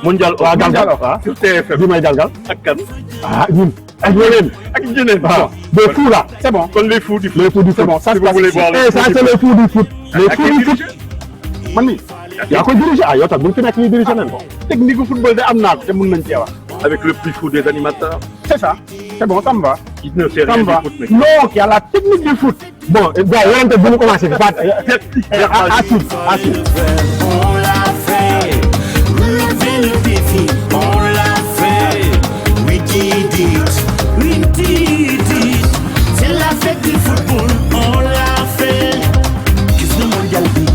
mondial waaw galgal waaw sur TFM. bi may galgal ak kan. ñun ak ñeneen ak ñeneen. waaw des fous là c'est bon. kon les fous du foot. les fous du foot bon ça si vous voulez voir les ça c'est les fous du foot. les fous du foot man mii yaa koy diriger yow tam bu ñu fi nekk ñuy diriger nañ ko. technique football de am naa ko te mën nañ cee wax. avec le plus fou des animateurs. c'est ça c'est bon ça me va. qui ne sait ça rien me du va foot mec. non y a la technique du foot. bon gars yi yorante bu ñu commencé à suivre. On l'a fait, relever le défi, on l'a fait, we did it, c'est la fête du football, on l'a fait, gis na mondial bi.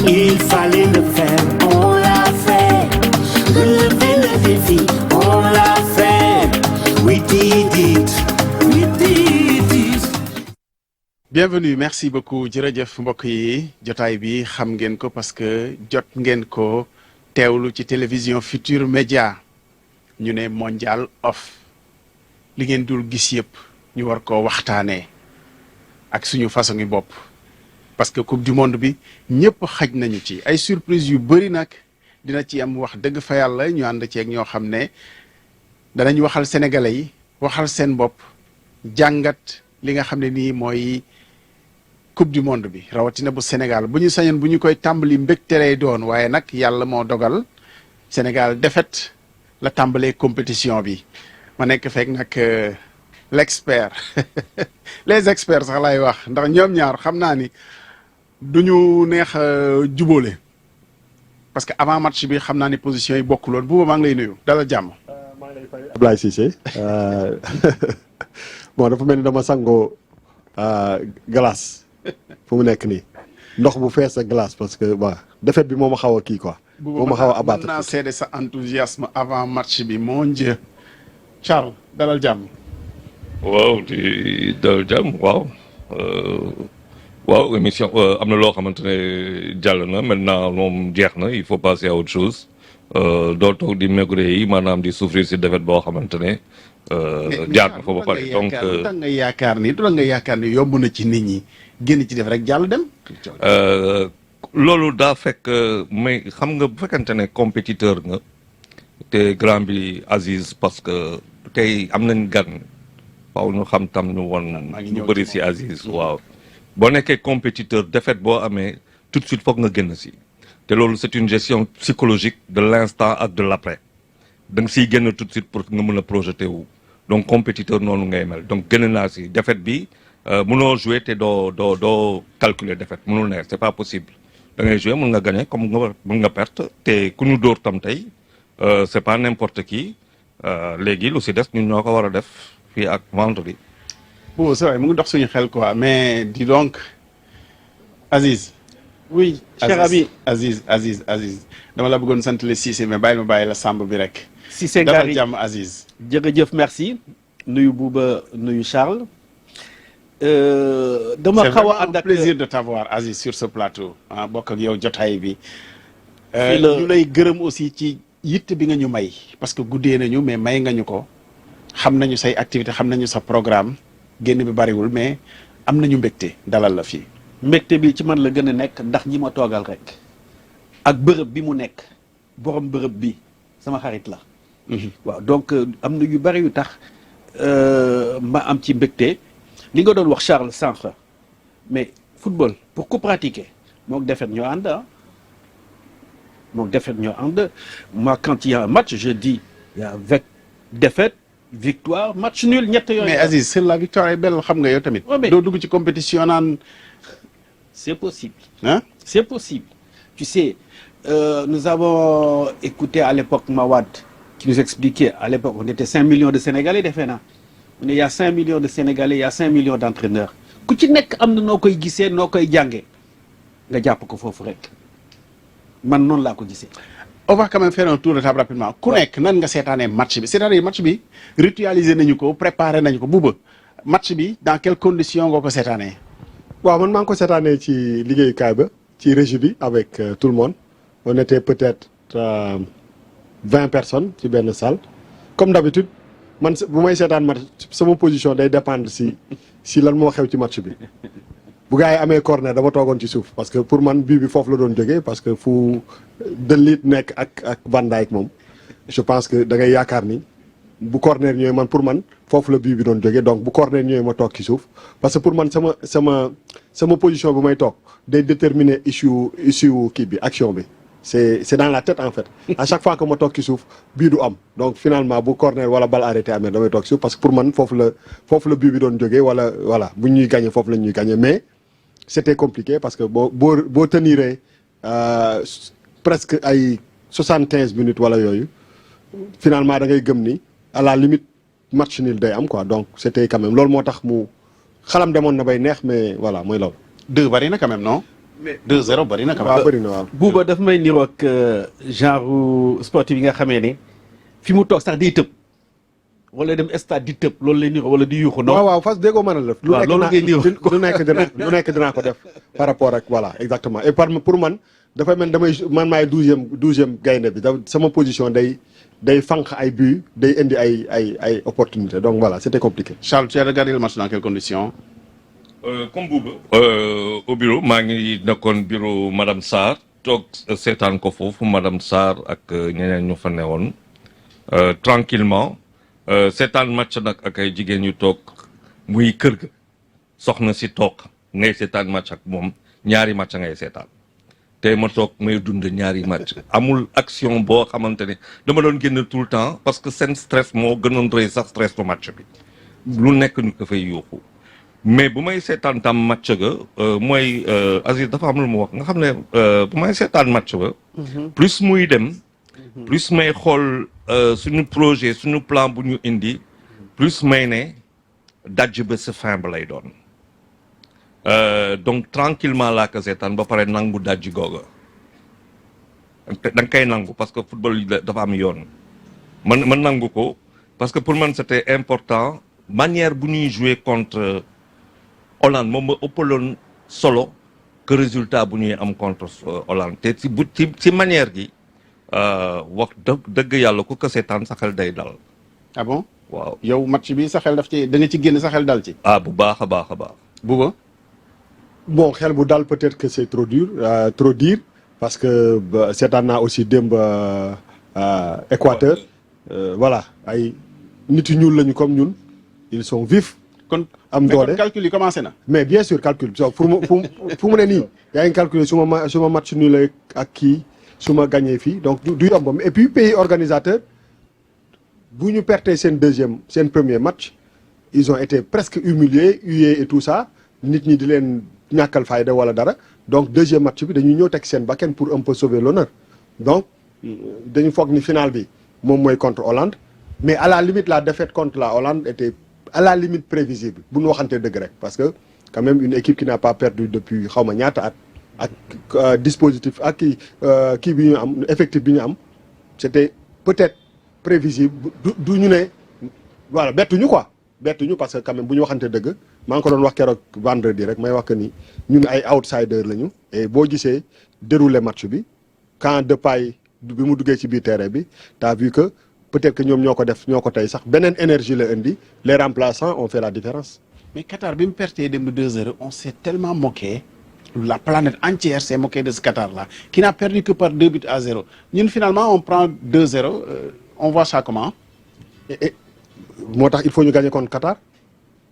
Il fallait le faire, on l'a fait. Relever le défi, on l'a fait. We did it, we did it. bienvenue merci beaucoup jërëjëf mbokk yi jotaay bi xam ngeen ko parce que jot ngeen ko teewlu ci télévision Futur Média ñu ne mondial off li ngeen dul gis yëpp ñu war koo waxtaanee ak suñu façon yi bopp parce que coupe du monde bi ñëpp xaj nañu ci ay surprise yu bëri nag dina ci am wax dëgg fa yàlla ñu ànd ceeg ñoo xam ne danañ waxal sénégalais yi waxal seen bopp jàngat li nga xam ne nii mooy coupe du monde bi rawatina bu Sénégal bu ñu sañoon bu ñu koy tàmbali mbégte lay doon waaye nag yàlla moo dogal Sénégal défaite la tàmbalee compétition bi ma nekk fekk nag l'expert les experts sax lay wax ndax ñoom ñaar xam naa ni du ñu neex jubóole parce que avant match bi xam naa ni position yi bokkuloon bu maa ngi lay nuyu dalal jàmm. maa ngi lay fay Ablaye Cissé bon dafa mel ni dama sangoo glace fu mu nekk nii ndox bu fees ak glace parce que waaw défaite bi moo ma xaw a kii quoi. moo ma xaw a abattre mën naa seede sa enthousiasme avant match bi mon Dieu Charles dalal jàmm. waaw di dalal jàmm waaw waaw émission am na loo xamante ne jàll na maintenant moom jeex na il faut passer à autre chose doo toog di maigrir yi maanaam di souffrir si défaite boo xamante ne jaar na fa ba pare donc du tax nga yaakaar ni yomb na ci nit ñi génn ci def rek jàll dem. loolu daa fekk mais xam nga bu fekkente ne compétiteur nga te grand bi Aziz parce que tey am nañ gan waaw ñu xam tam ñu woon ñu bëri si Aziz waaw boo nekkee compétiteur défaite boo amee tout de suite foog nga génn si te loolu c'est une gestion psychologique de l'instant ak de l'après da nga siy génn tout de suite pour nga mën a projeter wu donc compétiteur noonu ngay mel donc génn naa si défaite bi mënoo jouer te doo calculer défaite mënul ne c'est pas possible da ngay jouer mën nga gagner comme mën nga perte te ku ñu dóor tam tey c'est pas n'importe qui léegi lu si des ñun ñoo ko war a def fii ak vendredi. bon c'est vrai mu ngi dox suñu xel quoi mais dis donc Aziz. oui cher ami Aziz dama la bëggoon sant le Cissé mais bàyyi ma bàyyi la Samb bi rek. Cissé dalal Ngari jàmm Aziz. jërëjëf merci nuyu Bouba nuyu Charles. dama xaw a ànd ak plaisir de t'avoir Aziz sur ce plateau ah bokk ak yow jotaay bi. Fii la- ñu lay gërëm aussi ci yitt bi nga ñu may parce que guddee nañu mais may nga ñu ko xam nañu say activité xam nañu sa programme génn bi bariwul mais am nañu mbégte dalal la fii. mbégte bi ci man la gën a nekk ndax ñi ma toogal rek ak bërëb bi mu nekk borom bërëb bi sama xarit la. waaw donc am na yu bari yu tax ma am ci mbégte li nga doon wax Charles sànq mais football pour ko pratiquer mook defet ñoo ànd ah mook defet ñoo ànd moi quand il y a un match je dis il y a défaite victoire match nul ñett yooyu. mais Aziz seule la victoire est belle xam nga yow tamit. Ouais, mais- doo dugg ci compétition naan c'est possible. ah. C'est possible. Tu sais, nous avons écouté à l'époque Mawad qui nous expliquait, à l'époque on était 5 millions de Sénégalais défendants. Il y a 5 millions de Sénégalais, il y a 5 millions d'entraîneurs. Ku ci nekk am na noo koy gisee noo koy jàngee nga jàpp ko foofu rek man noonu laa ko gisee. on va quand même faire un tour de table rapidement ku nekk nan nga seetaanee match bi c'est-à-dire match bi ritualisé nañu ko préparé nañu ko Bouba match bi dans quelles conditions nga ko seetaanee. waaw man maa ngi ko seetaanee ci liggéeyukaay ba ci régie bi avec tout le monde on était peut-être 20 personnes ci benn salle comme d'habitude man bu may seetaan match sama position day dépendre si lan moo xew ci match bi bu gars yi amee corner dama toogoon ci suuf parce que pour man bii bi foofu la doon jógee parce que fu De Ligt nekk ak Van Dijk moom je pense que da ngay yaakaar ni bu corner ñëwee man pour man foofu la bii bi doon jógee donc bu corner ñëwee ma toog ci suuf parce que pour man sama position bu may toog day déterminer issue kii bi action bi c'est dans la tête en fait à chaque fois que ma toog ci suuf bii du am donc finalement bu corner wala balle arrêté amee damay toog ci suuf parce que pour man foofu la bii bi doon jógee wala voilà bu ñuy gagné foofu la ñuy gagné mais c'était compliqué parce que boo teniree presque ay 75 minutes wala yooyu finalement da ngay gëm ni à la limite match nul day am quoi donc c'était quand même loolu moo tax mu xalam demoon na bay neex mais voilà mooy loolu. 2 bari na quand même non. mais 2-0 bari na quand même. waaw bëri na waaw. Bouba daf may niroog genre sportif yi nga xamee ne fi mu toog sax di tëb wala dem stade di tëb loolu lay niroo wala di yuuxu. non waaw fas déggoo mën a def. waaw loolu ngay niroo lu nekk dinaa ko def par rapport ak voilà exactement et pour man dafay mel man maay douzième gaynde bi sama position day fànq ay but day indi ay opportunités donc voilà c'était compliqué. Charles, tu as regardé le match dans quelles conditions. Comme Bouba. Au bureau maa ngi nekkoon bureau madame Sarr toog seetaan ko foofu madame Sarr ak ñeneen ñu fa newoon tranquillement seetaan match nag ak ay jigéen yu toog muy kër ga soxna si toog ngay seetaan match ak moom ñaari match ngay seetaan te ma toog may dund ñaari match amul action boo xamante ne dama doon génn tout le temps parce que seen stress moo gënoon rëy sax stress bu match bi lu nekk ñu ko fay yuuxu mais bu may seetaan tam match ga mooy Aziz dafa am lu mu wax nga xam ne bu may seetaan match ba plus muy dem plus may xool suñu projet suñu plan bu ñu indi plus may ne dajj ba sa fin ba lay doon donc tranquillement laa ko seetaan ba pare nangu dajj googa da nga koy nangu parce que football dafa am yoon man nangu ko parce que pour man c'était important manière bu ñuy jouer contre Hollande moom ma ëppaloon solo que résultat bu ñuy am contre Hollande te ci manière gi wax dëgg yàlla ku ko seetaan sa xel day dal. ah bon. waaw yow match bi sa xel daf ci da nga ci génn sa xel dal ci. bu baax a baax a baax. Bouba. bon xel bu dal peut-être que c'est trop dire parce que seetaan naa aussi démb Équateur voilà ay nit yu ñuul lañu comme ñun ils sont vifs. kon am doole calcul yi commencé na. mais bien sûr calcul so fu mu ne nii yaa ngi calculer su ma match nul ak kii su ma gagné fii donc du yomb et puis pays organisateur bu ñu perdee seen premier match ils ont été presque humiliés hués et tout ça nit ñi di leen ñàkkal fayda wala dara donc deuxième match bi dañuy ñëw teg seen bakkan pour un peu sauver l'honneur donc dañu foog ni final bi moom mooy contre Hollande mais à la limite la défaite contre la Hollande était à la limite prévisible bu ñu waxantee dëgg rek parce que quand même une équipe qui n'a pas perdu depuis xaw ma ñaata at ak dispositif ak kii bi ñu am effectif bi ñu am c'était peut-être prévisible du ñu ne voilà bettuñu parce que quand même bu ñu waxantee dëgg maa ngi ko doon wax keroog vendredi rek may wax que ni ñun ay outsider lañu et boo gisee déroulé match bi quand Depay bi mu duggee ci biir terrain bi t'as vu que peut-être que ñoom ñoo ko tey sax beneen énergie la indi les remplaçants ont fait la différence. mais Qatar bi mu pertee dem 2-0 on s'est tellement moqué la planète entière s'est moquée de ce Qatar là qui n'a perdu que par 2-0 ñun finalement on prend 2-0 on voit ça comment. moo tax il faut ñu gagner contre Qatar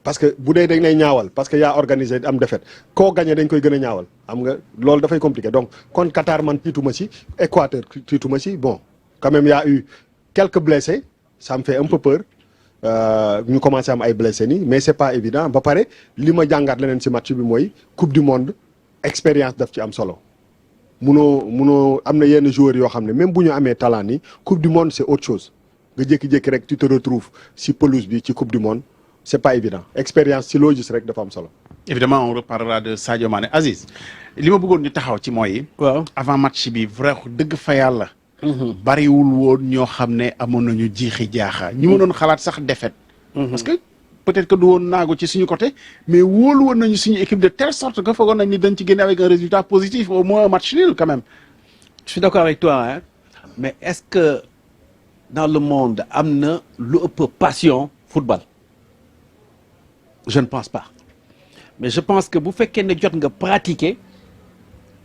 parce que bu dee dañ lay ñaawal parce que yaa organisé am défaite koo gagné dañ koy gën a ñaawal xam nga loolu dafay compliqué donc contre Qatar man tiituma ci Équateur tiituma ci bon quand même y a eu quelques blessés ça me fait un peu peur ñu commencé am ay blessés nii mais c'est pas évident ba pare li ma jàngaat leneen ci match bi mooy coupe du monde expérience daf ci am solo munoo am na yenn joueurs yoo xam ne même bu ñu amee talent ni coupe du monde c'est autre chose nga jékki-jékki rek tu te retrouves ci pelouse bi ci coupe du monde c'est pas évident expérience ci loo gis rek dafa am solo. évidemment on reparlera de Sadio Mané Aziz li ma bëggoon ñu taxaw ci mooy. waaw avant match bi vrai dëgg fa yàlla bariwul woon ñoo xam ne amoon nañu jiixi jaaxa ñi mënoon xalaat sax défaite. parce que peut-être que du woon naagu ci suñu côté mais wóolu woon nañu suñu équipe de telle sorte que foogoon nañ ni dañ ci génne avec un résultat positif au moins un match nul quand même. Je suis d'accord avec toi hein mais est-ce que dans le monde am na lu ëpp passion football je ne pense pas mais je pense que bu fekkee ne jot nga pratiquer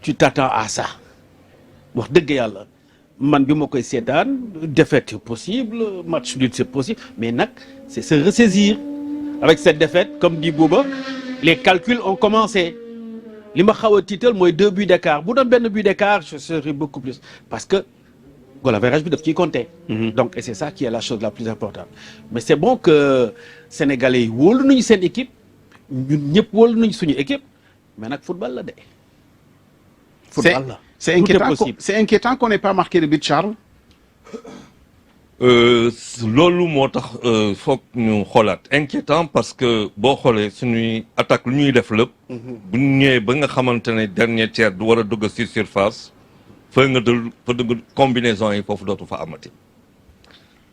tu t'attends à ça wax dëgg yàlla man bi ma koy seetaan défaite c'est possible match nul c'est possible mais nag c'est se ressaisir avec cette défaite comme dit Bouba les calculs ont commencé li ma xaw a tiital mooy 2 buts d'écart bu doon benn but d'écart je serais beaucoup plus parce que goal average bi daf ciy compter. Donc et c'est ça qui est la chose la plus importante mais c'est bon que sénégalais yi wóolu nañu seen équipe ñun ñëpp wóolu nañu suñu équipe mais nag football la de. football la c'est tout est inquiétant possible. c'est inquiétant qu'on n'ait pas marqué de but Charles. loolu moo tax foog ñu xoolaat inquiétant parce que boo xoolee suñuy attaque lu ñuy def lépp. bu ñu ñëwee ba nga xamante ne dernier tiers du war a dugg ci surface fa dugg combinaison yi foofu dootu fa amati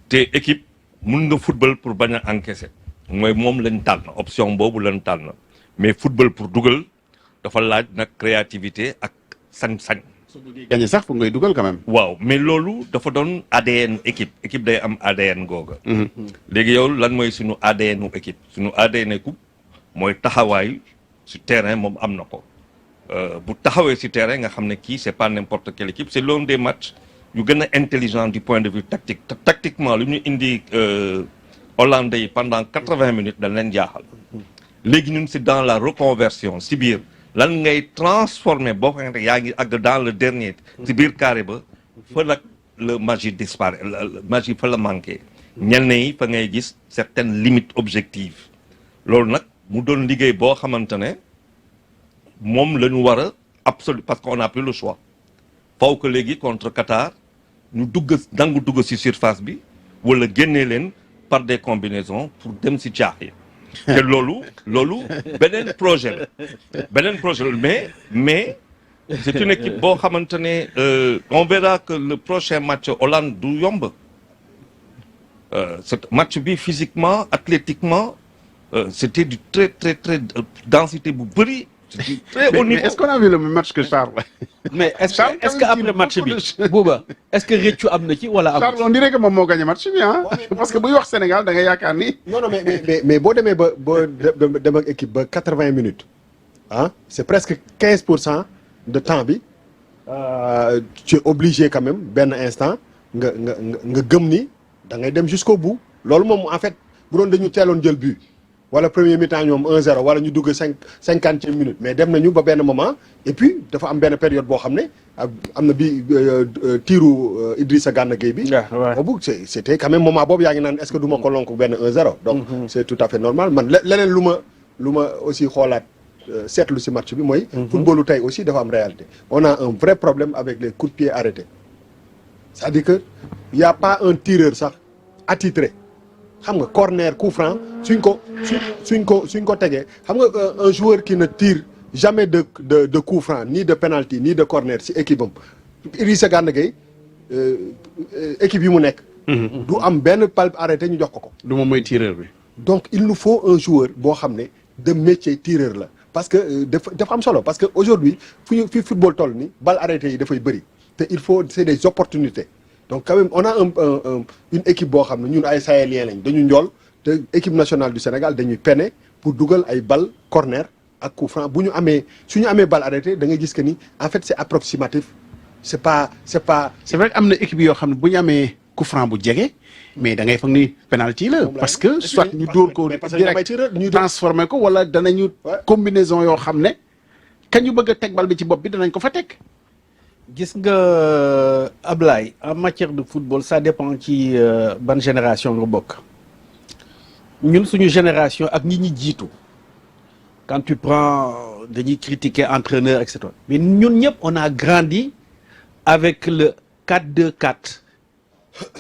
te équipe mun nga football pour bañ a encaisser mooy moom lañ tànn option boobu lañ tànn mais football pour dugal dafa laaj nag créativité ak sañ-sañ. gagné sax foog ngay dugal quand même. waaw mais loolu dafa doon ADN équipe day am ADN googa. léegi yow lan mooy suñu ADN équipe suñu ADN coupe mooy taxawaay su terrain moom am na ko bu taxawee si terrain nga xam ne kii c'est pas n'importe quelle équipe c'est l'un des matchs yu gën a intelligent du point de vue tactique tactiquement lu ñu indi Hollandais yi pendant 80 minutes dañ leen jaaxal léegi ñun c'est dans la reconversion si biir lan ngay transformer boo ko yaa ngi àgg dans le dernier si biir carré ba fa nag le magie disparaît magie fa la manqué ñenn yi fa ngay gis certaines limites objectives loolu nag mu doon liggéey boo xamante ne moom la ñu war a absolu parce qu'on n'a plus le choix faw que léegi contre Qatar ñu nangu dugg si surface bi wala génnee leen par des combinaisons pour dem si caax yi te loolu beneen projet la mais c'est une équipe boo xamante ne on verra que le prochain match Hollande du yomb ce match bi physiquement athlétiquement c'était du très densité bu bëri c'était très haut niveau. Est-ce qu'on a vu le même match que Charles? mais est-ce Charles, que après match bi Bouba est-ce que réccu am na ci wala am Charles on dirait que moom moo gagné match bi ah parce que buy wax Sénégal da nga yaakaar ni. non mais boo demee ba dem ak équipe ba 80 minutes ah c'est presque 15% de temps bi tu es obligé quand même benn instant nga gëm ni da ngay dem jusqu'au bout loolu moom en fait bu doon dañu teeloon jël but wala premier mi-temps ñoom 1-0 wala ñu dugg 50e minute mais dem nañu ba benn moment et puis dafa am benn période boo xam ne am na bi tiiru Idrissa Gana Gueye bi. boobu c'était quand même moment boobu yaa ngi naan est-ce que du ma ko lonk benn 1-0. donc c'est tout à fait normal man leneen lu ma aussi xoolaat seetlu ci match bi mooy. footballu tey aussi dafa am réalité. on a un vrai problème avec les coups de pied arrêtés c'est-à-dire que y a pas un tireur sax attitré. xam nga corner coup franc suñ ko tegee xam nga un joueur qui ne tire jamais de coup franc ni de penalty ni de corner ci équipe am Idrissa Gana Gueye équipe yi mu nekk. du am benn palpe arrêté ñu jox ko. du moom mooy tireur bi. donc il nous faut un joueur boo xam ne de métier tireur la parce que dafa am solo parce que aujourd'hui fi football toll ni balle arrêté yi dafay bëri te il faut c'est des opportunités. donc quand même on a une équipe boo xam ne ñun ay sahéliens lañ dañu njool te équipe nationale du Sénégal dañuy peine pour dugal ay balle corner ak coup franc suñu amee balle arrêtée da ngay gis que ni en fait c'est approximatif c'est vrai que am na équipe yoo xam ne bu ñu amee coup franc bu jege mais da ngay foog ni penalty la parce que soit ñu dóor ko direct ñu transformer ko wala danañu combinaison yoo xam ne kañ ñu bëgg a teg bal bi ci bopp bi danañ ko fa teg. gis nga Ablaye en matière de football ça dépend ci ban génération nga bokk ñun suñu génération ak ñi jiitu quand tu prends dañuy critiquer entraîneur et cetera mais ñun ñëpp on a grandi avec le 4-2-4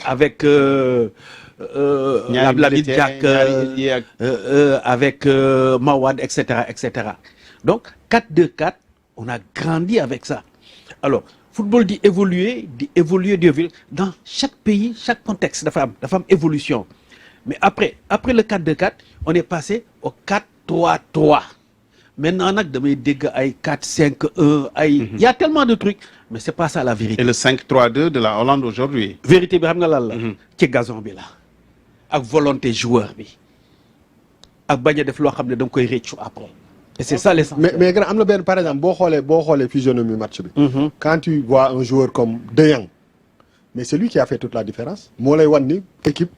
avec Lamine Diack avec Mawade et cetera donc 4-2-4 on a grandi avec ça. Alors football di évoluer dans chaque pays chaque contexte dafa am évolution mais après le 4-2-4 on est passé au 4-3-3 maintenant nag damay dégg ay 4-5-1 ay il y a tellement de trucs mais c'est pas ça la vérité. Et le 5-3-2 de la Hollande aujourd'hui. vérité bi xam nga lan la. ci gazon bi la ak volonté joueur bi ak bañ a def loo xam ne da nga koy réccu après. et c'est ça l'essentiel. mais grand am na benn par exemple boo xoolee physionomie match bi. quand tu vois un joueur comme De Jong mais c'est lui qui a fait toute la différence moo lay wan ni équipe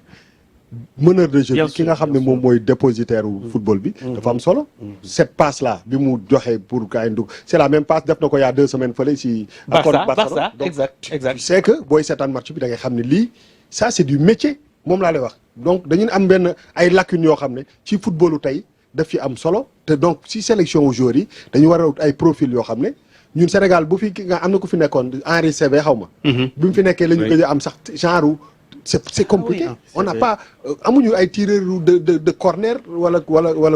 meneur de jeu bi ki nga xam ne moom mooy dépositaire u football bi dafa am solo. cette passe là bi mu joxe pour gars yi dugg c'est la même passe def na ko il y a 2 semaines fële si. Barça donc exact tu sais que booy seetaan match bi da ngay xam ne lii ça c'est du métier moom laa lay wax donc dañu am benn ay lacunes yoo xam ne ci footballu tey daf fi am solo te donc si sélection aux joueurs yi dañu war a ay profil yoo xam ne ñun Sénégal bu fi nga am na ku fi nekkoon Henri Saivet xaw ma. bi mu fi nekkee la ñu gëj a am sax genre c'est compliqué. On n'a pas amuñu ay tireur de corner wala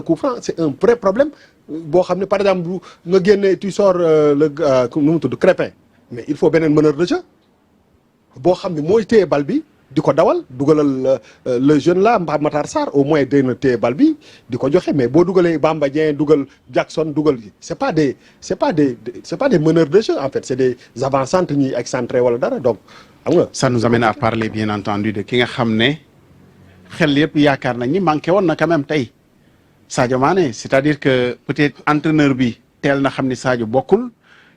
coup franc c'est un vrai problème boo xam ne par exemple nga génne tu sors nu mu tudd Crépin mais il faut beneen meneur de jeu boo xam ne mooy téye bal bi di ko dawal dugalal le jeune là Matar Sarr au moins dina téye bal bi di ko joxe mais boo dugalee Bamba Dieng dugal Jackson dugal c'est pas des meneurs de jeu en fait c'est des avancantes ñuy excentré wala dara donc xam nga. Ça nous amène à parler bien entendu de ki nga xam ne xel yëpp yaakaar nañ ni manqué woon na quand même tey Sadio Mané c'est-à-dire que peut-être entraîneur bi teel na xam ni Sadio bokkul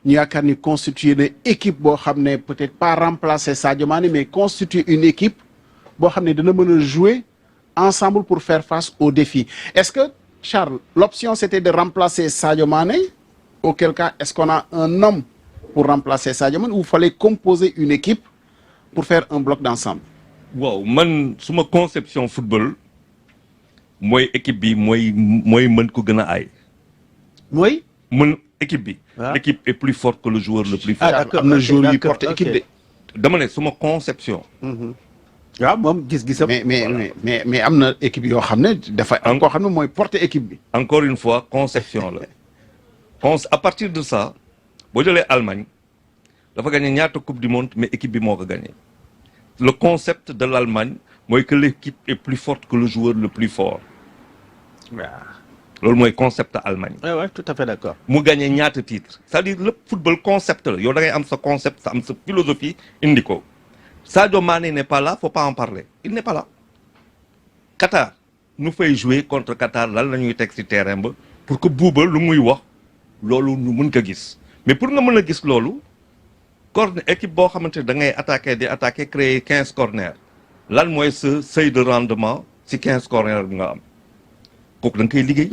ñu yaakaar ni constituer na équipe boo xam ne peut-être pas remplacer Sadio Mané mais constituer une équipe boo xam ne dina mën a jouer ensemble pour faire face aux défis est-ce que Charles l'option c'était de remplacer Sadio Mané auquel cas est-ce qu'on a un homme pour remplacer Sadio Mané ou fallait composer une équipe pour faire un bloc d'ensemble. waaw man suma conception football mooy équipe bi mooy mën ko gën a aay. mooy. mën équipe bi. l'équipe est plus forte que le joueur le plus fort. d'accord am na joueur yu porte équipe de. dama ne suma conception. waaw moom gis-gisam. mais am na équipe yoo xam ne dafa am koo xam ne mooy porter équipe bi. encore une fois conception la. à partir de ça boo jëlee Allemagne dafa gagné ñaata coupe du monde mais équipe bi moo ko gagné. Le concept de l'Allemagne mooy que l'équipe est plus forte que le joueur le plus fort. waaw loolu mooy concept Allemagne. ouais tout à fait d'accord. mu gagné ñaata titre c'est-à-dire le football concept la yow da ngay am sa concept sa am sa philosophie indi ko Sadio Mané n'est pas là faut pas en parler il n'est pas là. Qatar nu fay jouer contre Qatar lan la ñuy teg ci terrain ba pour que buuba lu muy wax loolu nu mën ko gis mais pour nga mën a gis loolu. corner équipe boo xamante ne da ngay attaquer créer 15 corners lan mooy sa seuil de rendement si 15 corners bi nga am kooku da nga koy liggéey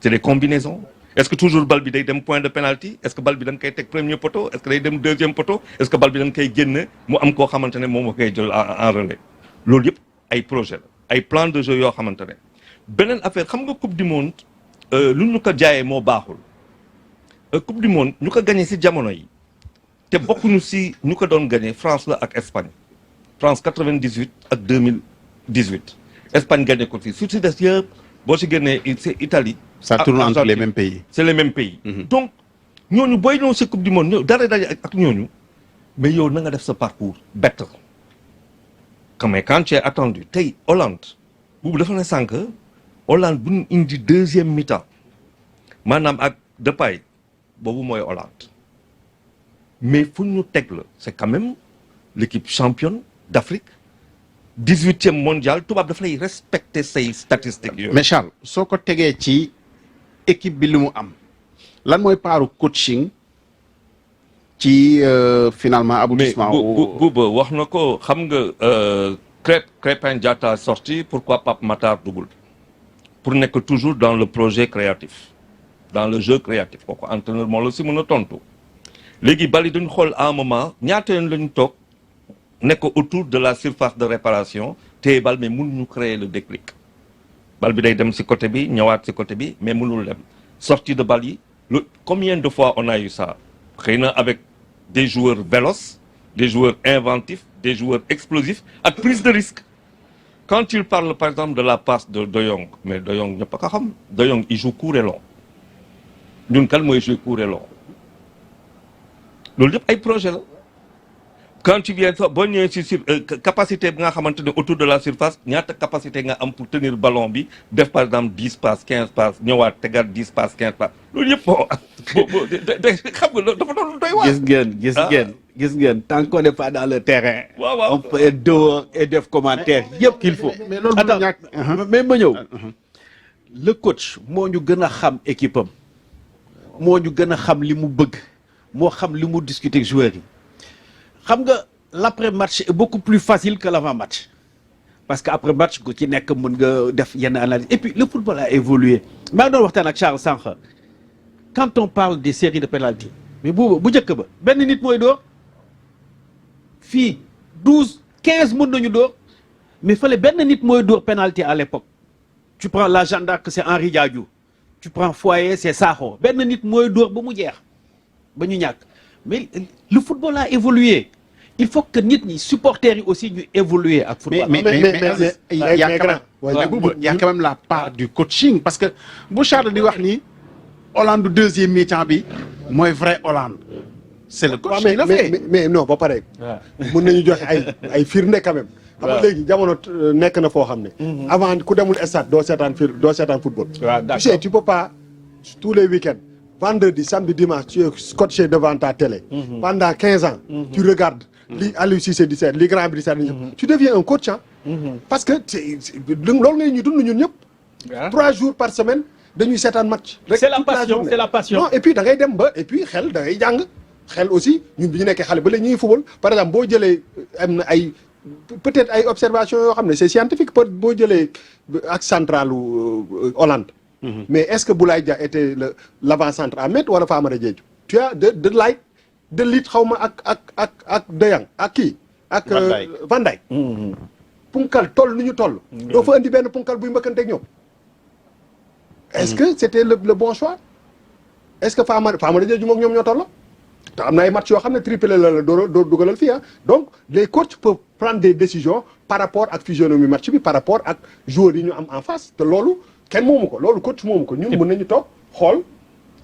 c'est des combinaisons est-ce que toujours bal bi day dem point de pénalty est-ce que bal bi da nga koy teg premier poteau est-ce que day dem deuxième poteau est-ce que bal bi da nga koy génne mu am koo xamante ne moom moo koy jël en relais loolu yëpp ay projet la ay plan de jeu yoo xamante ne beneen affaire xam nga coupe du monde lu ñu ko jaayee moo baaxul coupe du monde ñu ko gagné si jamono yi. te bokkuñu si ñu ko doon gagné France la ak Espagne France 98 ak 2018 Espagne gagné ko fii su si des yëpp boo si génnee c'est Italie. ça tourne entre les mêmes pays. c'est les mêmes pays. donc ñooñu booy ñëw si coupe du monde ñëw dara daje ak ñooñu mais yow na nga def sa parcours bett mais quand tu es attendu tey Hollande boobu dafa ne sànq Hollande bu ñu indi deuxième mi-temps maanaam ak Depay boobu mooy Hollande. mais fu ñu teg la c'est quand même l'équipe championne d'Afrique 18e mondial tubaab daf lay respecter say statistiques yooyu. mais Charles soo ko tegee ci équipe bi li mu am lan mooy paaru coaching ci finalement aboutissement. Bouba wax na ko xam nga Crépin Diatta sorti pourquoi Pape Matar dugul pour nekk toujours dans le projet créatif dans le jeu créatif kooku entraîneur moo la si mën a tontu. léegi bali duñ xool à un moment ñaata yoon lañu toog nekk autour de la surface de réparation te bal mais mënuñu créer le déclic bal bi day dem ci côté bi ñëwaat ci côté bi mais mënul dem sortie de bal yi combien de fois on a eu ça xëy na avec des joueurs véloces des joueurs inventifs des joueurs explosifs ak prise de risque quand il parle par exemple de la passe de De Jong mais De Jong ñëpp a ko xam De Jong il joue court et long ñun kan mooy jouer court et long loolu yëpp ay projet la quand tu viens boo ñëwee si capacité bi nga xamante ne autour de la surface ñaata capacité nga am pour tenir ballon bi def par exemple 10 passes 15 passes ñëwaat tegaat 10 passes 15 passes loolu yëpp xam nga dafa doon doy waar. gis ngeen tant qu'on n'est pas dans le terrain. waaw on peut être dehors et def commentaire yëpp qu'il faut. mais loolu mënul ñàkk. mais ma ñëw. le coach moo ñu gën a xam équipe am moo ñu gën a xam li mu bëgg moo xam li mu discuter ak joueurs yi xam nga l'après match est beaucoup plus facile que l'avant match parce que après match ku ci nekk mën nga def yenn analyse et puis le football a évolué maa ngi doon waxtaan ak Charles sànq quand on parle des séries de pénalty mais bu njëkk ba benn nit mooy door fii 12 15 mën nañu door mais fële benn nit mooy door pénalty à l'époque tu prends la Jeanne d'Arc c'est Henri Diadio tu prends Foyer c'est Sakho benn nit mooy door ba mu jeex ba ñu ñàkk mais le football a évolué il faut que nit ñi supporters yi aussi ñu évoluer ak football. mais il y a quand même la part du coaching parce que bu Charles di wax ni Hollande deuxième mi-temps bi mooy vrai Hollande. c'est le coach qui le fait mais non ba pare. mën nañu joxe ay firnde quand même. xam nga léegi jamono nekk na foo xam ne. avant ku demul stade doo seetaan football. waaw d'accord tu sais tu peux pas tous les week-ends vendredi samedi dimanche tu es scotché devant ta télé. pendant 15 ans. tu regardes li Aliou Cissé di seet li grand bi di seet. tu deviens un coach parce que loolu ngay ñu dund ñun ñëpp. 3 jours par semaine dañuy seetaan match. c'est la passion non et puis da ngay dem ba et puis xel da ngay jàng xel aussi ñun bi ñu nekkee xale ba léegi ñu ngi football par exemple boo jëlee am na ay. peut-être ay observations yoo xam ne c'est scientifique peut boo jëlee ak centralu Hollande. mais est-ce que Boulaye Dia était l'avant-centre à mettre wala Famara Diédhiou. tu as de Light de Ligt xaw ma ak De Jong ak kii. ak Van Dijk. punkal toll nu ñu toll. doo fa indi benn punkal buy mbëkkanteeg ñoom. est-ce que c'était le bon choix. est-ce que Famara Diédhiou moom ñoom ñoo toll. te am na ay match yoo xam ne triplé la doo dugalal fii donc les coachs peuvent prendre des décisions par rapport ak physionomie match bi par rapport ak joueurs yi ñu am en face te loolu kenn moomu ko loolu coach moomu ko ñun mën nañu toog xool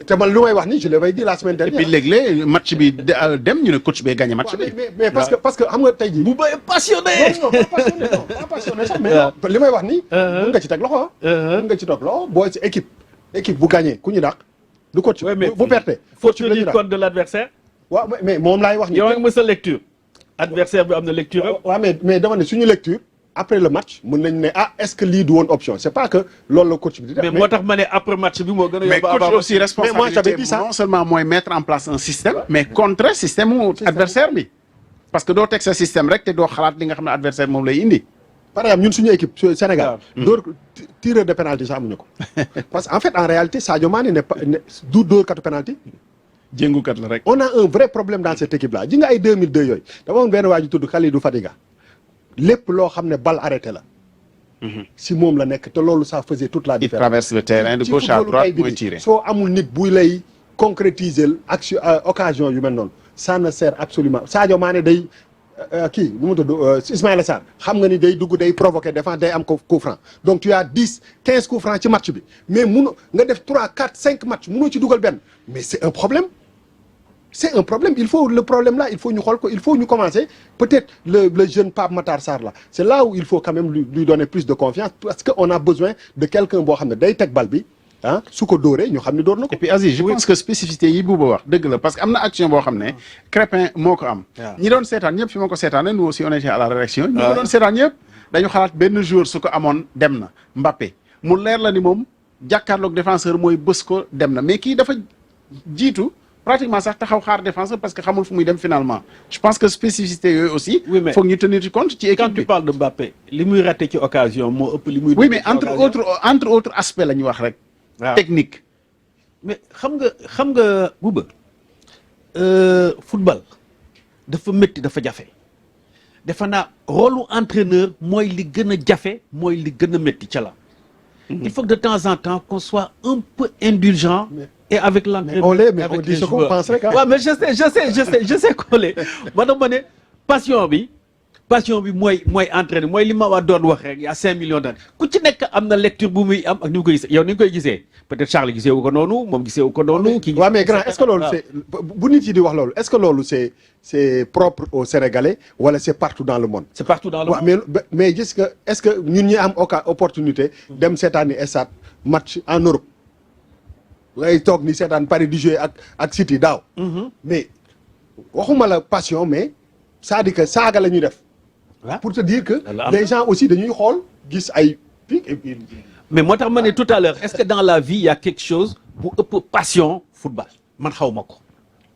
te man lu may wax ni je l'avais dit la semaine dernière. et puis léeg-léeg match bi dem ñu ne coach bee gagné match bi. mais parce que xam nga tey jii. bu bay passionné. non pas passionné sax mais li may wax ni. mën nga ci teg loxo mën nga ci teg loxo boo ci équipe bu gagné ku ñu dàq. du coach bu perte. faut tenir compte de l'adversaire. waaw mais moom laay wax ni. yow ak ma sa lecture. adversaire bi am na lecture. waaw mais dama ne suñu lecture. après le match mën nañu ne est-ce que lii du woon option c'est pas que loolu la coach bi di def. mais moo tax ma ne après match bi moo gën a. mais coach aussi responsabilité non seulement mooy mettre en place un système. mais contrer système mu adversaire bi. parce que doo teg sa système rek te doo xalaat li nga xam ne adversaire moom lay indi. par exemple ñun suñu équipe Sénégal. dóor tireur de pénalty sax amuñu ko. parce que en fait en réalité Sadio Mané n'est pas du dóorkatu pénalty. jéngukat la rek. on a un vrai problème dans cette équipe là ji nga ay 2002 yooyu dama amoon benn waa ji tudd Khalidou Fadiga lépp loo xam ne balle arrêté la. si moom la nekk te loolu ça faisait toute la différence. il traverse le terrain de gauche à droite mooy tiré. soo amul nit buy lay concrétiser action occasion yu mel noonu ça ne sert absolument Sadio Mané day kii nu mu tudd Ismaïla Sarr xam nga ni day dugg day provoquer défense day am coup franc donc tu as 10 15 coups francs ci match bi mais mun nga def 3 4 5 match munoo ci dugal benn mais c'est un problème. c'est un problème il faut le problème là il faut ñu xool ko il faut ñu commencer peut-être le jeune Pape Matar Sarr là c'est là où il faut quand même lui donner plus de confiance parce que on a besoin de quelqu'un boo xam ne day teg bal bi su ko dóoree ñu xam ne dóor na ko. et puis Aziz je pense que spécificité yi Bouba wax dëgg la parce que am na action boo xam ne Crépin moo ko am. ñi doon seetaan ñëpp fi ma ko seetaanee nous aussi on était à la rédaction. ñi ko doon seetaan ñëpp dañu xalaat benn joueur su ko amoon dem na Mbappé mu leer la ni moom jàkkaarloog défenseur mooy bës ko dem na mais kii dafa jiitu. pratiquement sax taxaw xaar défenseur parce que xamul fu muy dem finalement je pense que spécificité yooyu aussi. oui mais foog ñu tenir ci compte ci équipe bi. quand tu parles de Mbappé li muy raté ci occasion moo ëpp li muy. oui mais entre autres aspects la ñu wax rek. technique. mais xam nga Bouba football dafa métti dafa jafe defe naa rôle entraîneur mooy li gën a jafe mooy li gën a métti ca la. il faut que de temps en temps qu'on soit un peu indulgent. et avec l'entraîneur mais on dit ce qu'on pense rek. waaw mais je sais qu'on l'est ma ne passion bi passion bi mooy entraîner mooy li ma waa doon wax rek y a 5 millions d'années ku ci nekk am na lecture bu muy am ak ni mu koy gisee yow ni nga koy gisee peut-être Charles gisee wu ko noonu moom gisee wu ko noonu. kii waaw mais grand est-ce que loolu c'est bu nit yi di wax loolu est-ce que loolu c'est propre aux Sénégalais wala c'est partout dans le monde. c'est partout dans le waaw monde. mais gis nga est-ce que ñun ñi am opportunité dem seetaani stade match en Europe ngay toog ni seetaan Paris di jouer ak City daaw. mais waxuma la passion mais c'est-à-dire que saaga la ñuy def. pour te dire que les gens aussi dañuy xool gis ay pic et puis. mais moo tax ma ne tout à l'heure est-ce que dans la vie il y a quelque chose bu ëpp passion football man xaw ma ko.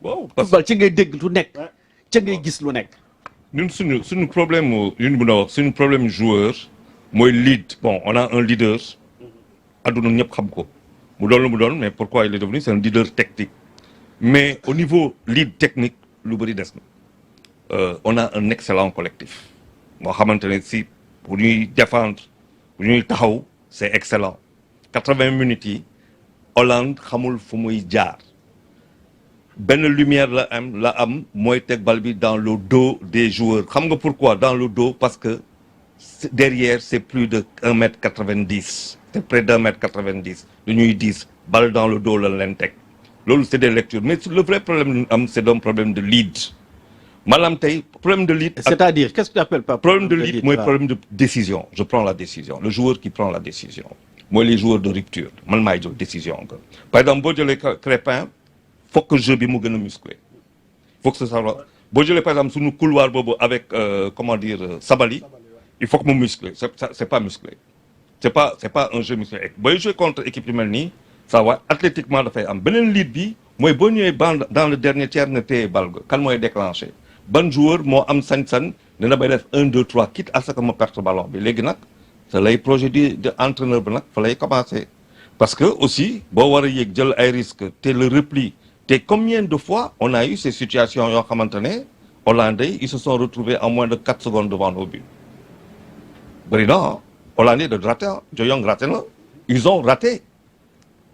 waaw football ci ngay dégg lu nekk ca ngay gis lu nekk. ñun suñu problème yu ñu mën a wax suñu problème joueur mooy lead bon on a un leader adduna ñëpp xam ko mu doon lu mu doon mais pourquoi il est devenu c'est un leader technique mais au niveau lead technique lu bëri des na on a un excellent collectif moo xamante ne si bu ñuy défendre bu ñuy taxaw c'est excellent 80 minutes yi Hollande xamul fu muy jaar benn lumière la am mooy teg bal bi dans le dos des joueurs xam nga pourquoi dans le dos parce que derrière c'est plus de 1m90 c'est près d'1m90 dañuy 10 bal dans le dos la leen teg loolu c'est des lectures mais le vrai problème am c'est un problème de lead maanaam tey problème de lead. c'est-à-dire qu'est-ce que tu appelles par problème de lead mooy problème de décision je prends la décision le joueur qui prend la décision mooy les joueurs de rupture man maay jël décision nga par exemple boo jëlee Crépin faut que jeu bi mu gën a musclé faut que ce soit boo jëlee par exemple suñu couloir boobu avec comment dire Sabali il faut que mu musclé c'est pas musclé c'est pas un jeu musclé booy jouer contre équipe yu mel nii ça va athlétiquement dafay am beneen lead bi mooy boo ñëwee dans le dernier tiers nga téye bal ga kan mooy déclenché ban joueur moo am sañ-sañ dina bay def 1 2 3 quitte à ce que ma perte ballon bi léegi nag c'est lay projet de entraîneur bi nag fa lay commencer parce que aussi boo war a yéeg jël ay risques te le repli te combien de fois on a eu ces situations yoo xamante ne Hollandais ils se sont retrouvés en moins de 4 secondes devant nos buts bëri na Hollandais de raté De Jong raté na ils ont raté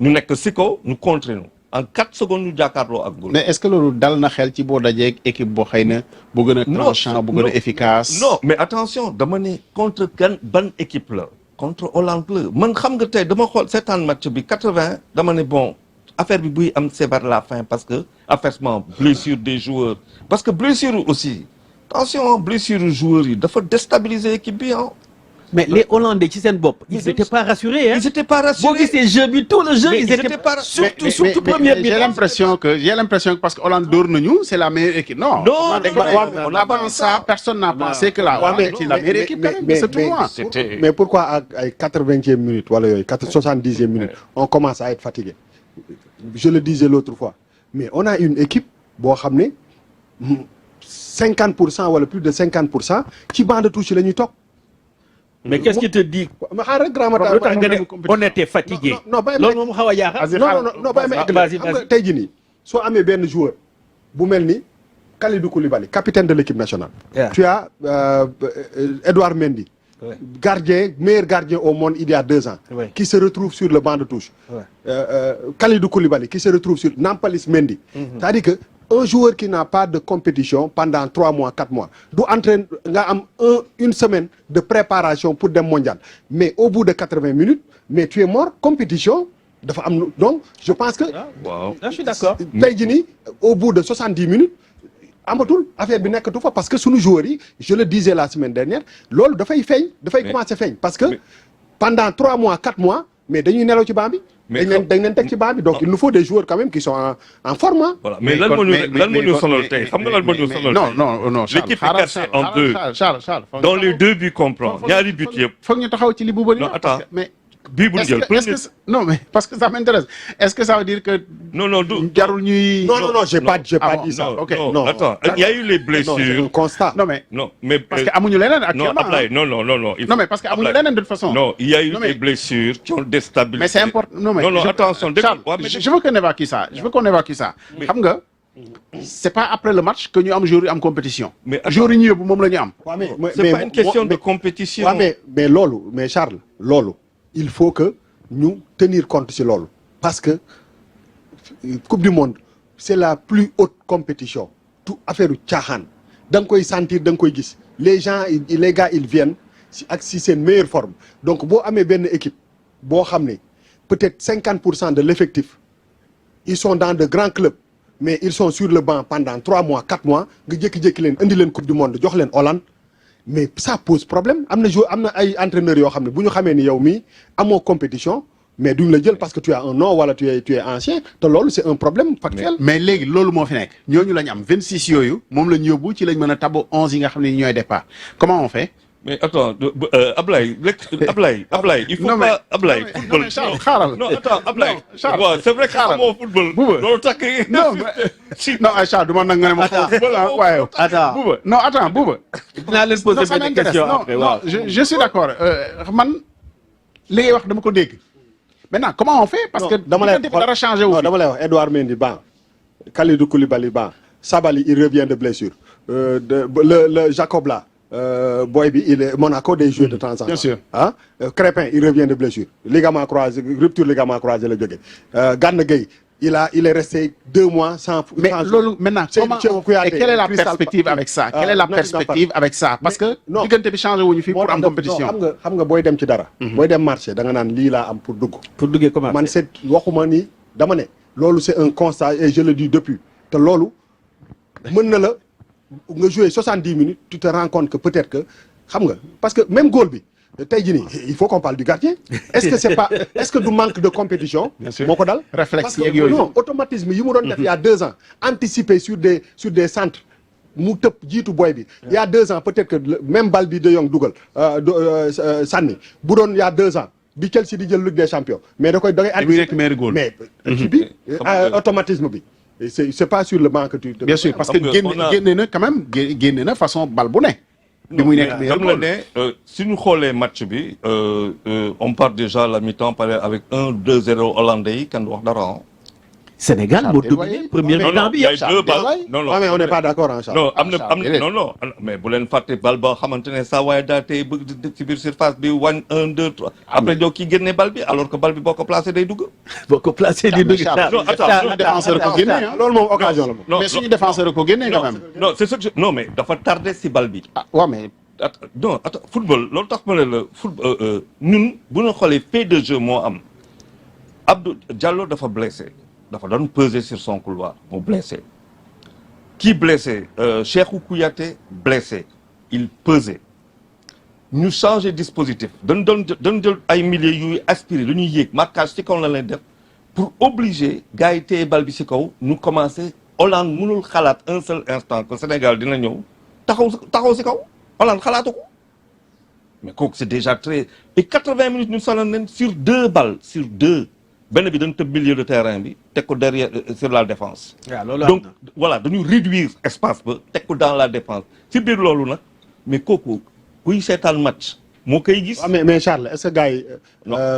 ñu nekk si kaw ñu contrer ñu en 4 secondes ñu jàkkaarloo ak góol. mais est-ce que loolu dal na xel ci boo dajeeg équipe boo xëy na bu gën a tranchant bu gën a efficace. non mais attention dama ne contre ban équipe la contre Hollande la man xam nga tey dama xool seetaan match bi 80 dama ne bon affaire bi buy am c'est vers la fin parce que affaissement blessure des joueurs parce que blessure aussi attention blessure joueurs yi dafa déstabiliser équipe bi ah. mais les Hollandais ci seen bopp. ils étaient pas rassurés hein. Ils étaient pas rassurés. boo gisee jeu bi tout le jeu. Mais ils étaient pas surtout première mi-temps. j'ai l'impression que parce que Hollande dóor nañu c'est la meilleure équipe non. Non, avant ça personne n'a pensé que la Hollande était la meilleure équipe quand même de ce tournoi. mais pourquoi ak ay 80e minute wala yooyu 70e minute on commence à être fatigué je le disais l'autre fois mais on a une équipe boo xam ne 50% wala plus de 50% ci banc de touche la ñuy toog. mais qu'est-ce qui te dit. ma xaaral grand matin lu tax nga ne on était fatigué. non bàyyi loolu moom xaw a jaaxal. non bàyyi ma egg xam nga tey jii nii soo amee benn joueur bu mel ni Kalidou Koulibaly capitaine de l'équipe nationale. tu as Edouard Mendy. meilleur gardien au monde il y a 2 ans. qui se retrouve sur le banc de touche. Kalidou Koulibaly qui se retrouve sur Nampalys Mendy. C'est-à-dire que un joueur qui n'a pas de compétition pendant 3 mois 4 mois du entraîne nga am une semaine de préparation pour dem mondial mais au bout de 80 minutes mais tu es mort compétition dafa am donc je pense que. waaw je suis d'accord. tey jii nii au bout de 70 minutes amatul affaire bi nekkatu fa parce que sunu joueurs yi je le disais la semaine dernière loolu dafay feeñ. dafay commencer feeñ parce que pendant 3 mois 4 mois mais dañuy nelaw ci banc bi. dañ leen teg ci banc bi donc il nous faut des joueurs quand même qui sont en forme. voilà mais lan moo ñu sonal tey xam nga lan moo ñu sonal tey. non l'équipe est cassée en deux. Charles dans les 2 buts qu'on prend ñaari buts yëpp. foog ñu taxaw ci li bu bëri. non attends mais bii bu ñu jël non mais parce que ça m'intéresse est-ce que ça veut dire que. non du jarul ñuy. non j'ai pas dit ça. ok non attends il y a eu les blessures. non c'est un constat. non mais parce que amuñu leneen actuellement. non Ablaye non. non mais parce que amuñu leneen de toute façon. non il y a eu des blessures qui ont déstabilisé. mais c'est important non attention. Charles je veux qu'on évacue ça xam nga. c'est pas après le match que ñu am joueur yi am compétition. mais joueur yi ñu yóbbu moom la ñu am. c'est pas une question de compétition. mais loolu mais Charles loolu il faut que ñu tenir compte ci loolu parce que Coupe du Monde c'est la plus haute compétition tout affaire u caaxaan da nga koy sentir da nga koy gis les gens les gars ils viennent si seen meilleure forme donc boo amee benn équipe boo xam ne peut-être 50% de l'effectif ils sont dans de grands clubs mais ils sont sur le banc pendant 3 mois 4 mois nga jékki-jékki leen indi leen coupe du monde jox leen Hollande mais ça pose problème am na ay entraîneurs yoo xam ne bu ñu xamee ni yow mii amoo compétition mais duñ la jël parce que tu as un nom wala tu es ancien te loolu c'est un problème factuel. mais léegi loolu moo fi nekk ñooñu la ñu am 26 yooyu moom la ñu yóbbu ci lañ mën a tabo 11 yi nga xam ne ñooy départ comment on fait. mais attends Ablaye il faut Non, mais- pas Ablaye non, mais football Charles, xaaral. non attends Ablaye Non, Charles. waaw c'est vrai que Xaaral. xamoo football Bouba. loolu takk non mais non Aïcha du ma nag nga ne ma xaw football ah waaye. Attends. Bouba non attends Bouba. dinaa leen non poser ça benn m'intéresse question non après non waaw. je suis d'accord man li ngay wax dama ko dégg maintenant comment on fait parce que dama lay diggante bi dara changé wu non fi. dama lay wax Edouard Mendy ban Kalidou Koulibaly ban Sabali il revient de blessure le Jacob là boy bi il est Monaco day jouer de temps en temps. Bien sûr. ah Crépin il revient de blessure ligament croisé rupture ligament croisé la jógee Gana Gueye il est resté 2 mois sans. mais sans- loolu maintenant Seydou comment Thiaw Kouyaté, et quelle est la Crystal perspective Palace. avec ça Ah, quelle est la Nottingham perspective avec ça parce que non. diggante bi changé wuñu fi moo pour am tax compétition. non, xam nga booy dem ci dara. booy dem marché da nga naan lii laa am pour dugg. pour duggee comment. man c'est waxuma ni dama ne loolu c'est un constat et je le dis depuis te loolu mën na la nga jouer 70 minutes tu te rends compte que peut-être que xam nga parce que même goal bi tey jii nii il faut qu'on parle du gardien est-ce que du manque de compétition Bien sûr. moo ko dal Réflexe parce que yeeg yooyu. non automatisme yi mu doon def il y a 2 ans anticiper sur des centres mu tëb jiitu boy bi il y a 2 ans peut-être que même bal bi De Jong dugal sànni bu doon il y a 2 ans bi Chelsea di jël Ligue des Champions mais da koy muy nekk meilleur goal. mais ci bi automatisme bi c'est pas sur le banc que tu bien sûr parce que Xam nga, génne on a- génne na quand même génne na façon bal bu ne. bi muy nekk meilleur dama la goal. ne si ñu xoolee match bi on part déjà à la mi-temps par avec 1-2-0 hollandais yi kenn wax dara ah. Sénégal moo Charles, dominé ouais. première non mi-temps non bi il y a yëpp. deux balles Charles, non non Ouais, mais on n'est pas d'accord en Charles. non am na am déedéet. non non mais bu leen fàtte bal ba xamante ne saa waaye daa tey bëgg ci biir surface bi wañ 1 2 3 après jox kii génne bal bi alors que bal bi boo ko placé day dugg. boo ko placé di dugg. Charles, non, attends, suñu défenseur ko génne ah. loolu moom occasion la moom. non mais suñu défenseur ko génne quand même. non c'est ce que non mais dafa tardé si bal bi. ah waaw mais non attends football loolu tax ma ne la football ñun bu ñu xoolee fait de jeu moo am Abdou Diallo dafa blessé dafa doon peser sur son couloir mu blessé kii blessé Cheikhou Kouyaté blessé il pesait ñu changé dispositif dañ jël ay milliers yuy aspiré lu ñuy yéeg marquage ci kaw la leen def pour obliger gars yi téye bal bi ci kaw ñu commencé Hollande mënul xalaat un seul instant que Sénégal dina ñëw taxaw ci kaw Hollande xalaatu ko mais kooku c'est déjà très et 80 minutes ñu sonal leen sur 2 balles sur 2 benn bi dañ tëb milieu de terrain bi teg ko derrière sur la défense. waaw loolu donc voilà dañu réduire espace ba teg ko dans la défense ci biir loolu nag mais kooku kuy seetaan match moo koy gis. Ah, mais Charles est-ce que gars yi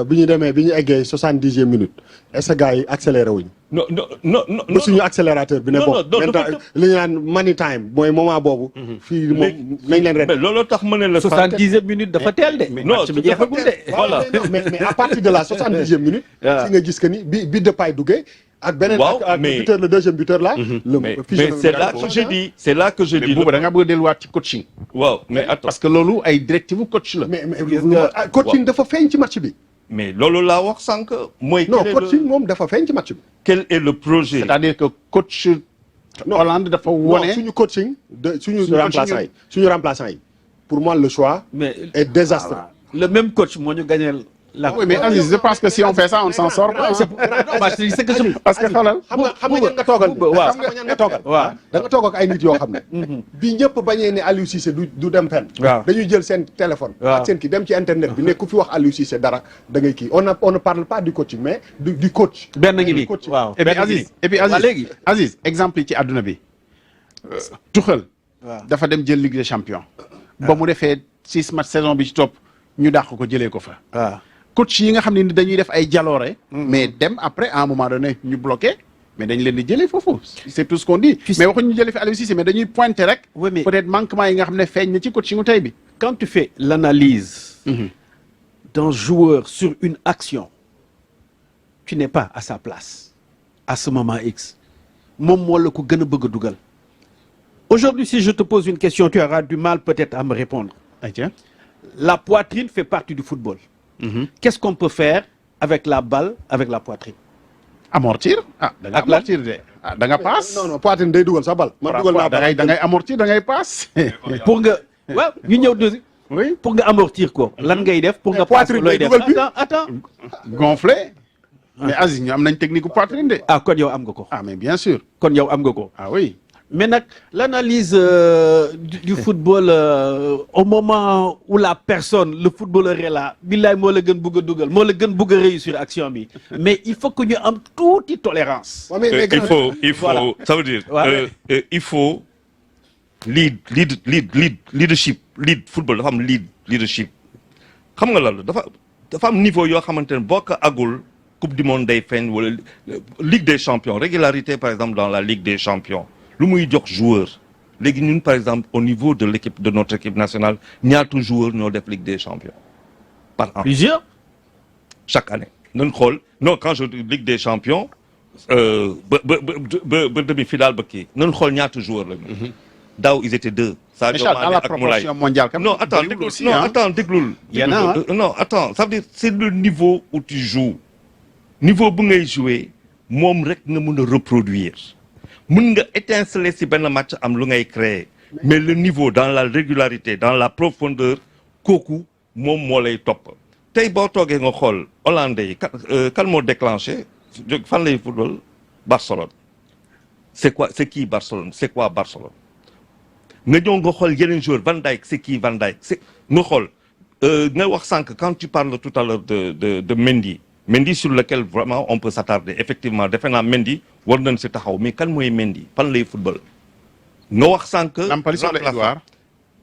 bi ñu demee bi ñu eggee 70e minute est-ce que gars yi accéléré wuñ non non non non ba suñu accélérateur bi ne non, bon non, non, maintenant dafa li ñu naan money time mooy moment boobu fii moom nañ leen ren mais looloo tax ma ne la. 70e minute dafa teel de. non match bi jeexagul de. voilà. mais à partir de la 70e minute si nga gis que ni bi Depay duggee ak beneen Waaw, ak mais- buteur le deuxième buteur là mais c'est là que je dis c'est là que je mais dis boobu da nga bëgg a delluwaat ci coaching. waaw mais attends parce que loolu ay directive coach la. mais coaching dafa feeñ ci match bi mais loolu laa wax sànq mooy. non quel est coaching le moom dafa feeñ ci match bi quel est le projet. c'est-à-dire que coach Hollande dafa non wone. suñu coaching de suñu Suñu remplaçant coaching yi suñu remplaçant yi pour moi le choix mais est désastreux le même coach moo ñu gagné la. oui mais Aziz je pense que si on fait ça on s'en sort pas. parce que c'est que je. parce que xoolal. xam nga ñan nga toogal waaw xam nga ñan nga toogal waaw. da nga toog ak ay nit yoo xam ne bi ñëpp bañee ne Aliou Cissé du dem fenn waaw. dañuy jël seen téléphone waaw. ak seen kii dem ci internet bi ne ku fi wax Aliou Cissé dara da ngay kii on ne parle pas du coaching mais du coach benn ngi nii coach. waaw. et puis Aziz et puis waa léegi. Aziz exemple yi ci àdduna bi. Tuchel. waaw. dafa dem jël Ligue des Champions. ba mu defee 6 match saison bi ci topp ñu dàq ko jëlee ko fa. waaw. coach yi nga xam ne ni dañuy def ay jaloore. mais dem après à un moment donné ñu bloqué. mais dañ leen di jëlee foofu c'est tout ce qu'on dit. mais waxuñu ñu jëlee fi Aliou Cissé mais dañuy pointer rek. Oui, mais- peut-être manquement yi nga xam ne feeñ na ci coaching tey bi. Quand tu fais l'analyse d'un joueur sur une action, tu n'es pas à sa place à ce moment X. moom moo la ko gën a bëgg a dugal Aujourd'hui, si je te pose une question, tu auras du mal peut-être à me répondre. Ah, tiens. La poitrine fait partie du football. Qu'est-ce qu'on peut faire avec la balle, avec la poitrine? Amortir ah da nga Ak lan? amortir de ah da nga paas. non poitrine day dugal sa bal. man dugal naa da ngay amortir da ngay paas. Pour nga waaw ñu ñëw deuxième. oui Pour nga amortir ko. lan ngay def pour nga poitrine looy day def. dugal bi. Attends. gonflé. mais Aziz ñu am nañ technique bu poitrine de. Ah kon yow am nga ko. ah mais bien sûr. Kon yow am nga ko. ah oui. Mais nag l'analyse du football au moment où la personne le footballeur est là billaay moo la gën bugg a dugal moo la gën bugg a réussir action bi mais il faut que ñu am tuuti tolérance. waaw mais il faut Voilà. ça veut dire Ouais. il faut leadership football dafa am leadership xam nga lan la dafa am niveau yoo xamante ne boo ko agul coupe du monde day feeñ wala ligue des champions régularité par exemple dans la ligue des champions lu muy jox joueur léegi ñun par exemple au niveau de l'équipe de notre équipe nationale ñaata joueurs ñoo def ligue des champions par an Plusieurs. chaque année nañ xool non quand je dis ligue des champions ba demi-finale ba kii nañ xool ñaata joueurs la ñu daaw ils étaient 2 Sadio Charles, dans Mané la ak Moulay proportion mondiale quand même. non attends bëriwul déglul aussi, non hein. attends déglul Y en a, hein. non attends ça veut dire c'est le niveau où tu joues niveau bu ngay jouer moom rek nga mën a reproduire mën nga étinceler si benn match am lu ngay créer mais le niveau dans la régularité dans la profondeur kooku moom moo lay topp tey boo toogee nga xool hollandais yi kan moo déclenché fan lay football Barcelone c'est qui Barcelone c'est quoi Barcelone nga ñëw nga xool yeneen joueur Van Dijk c'est qui Van Dijk c'est nga xool nga wax sànq quand tu parles tout à l'heure de Mendy sur lequel vraiment on peut s'attarder effectivement defe naa Mendy war nañ si taxaw mais kan mooy Mendy fan lay football nga wax sànq Nampalys wala Edouard.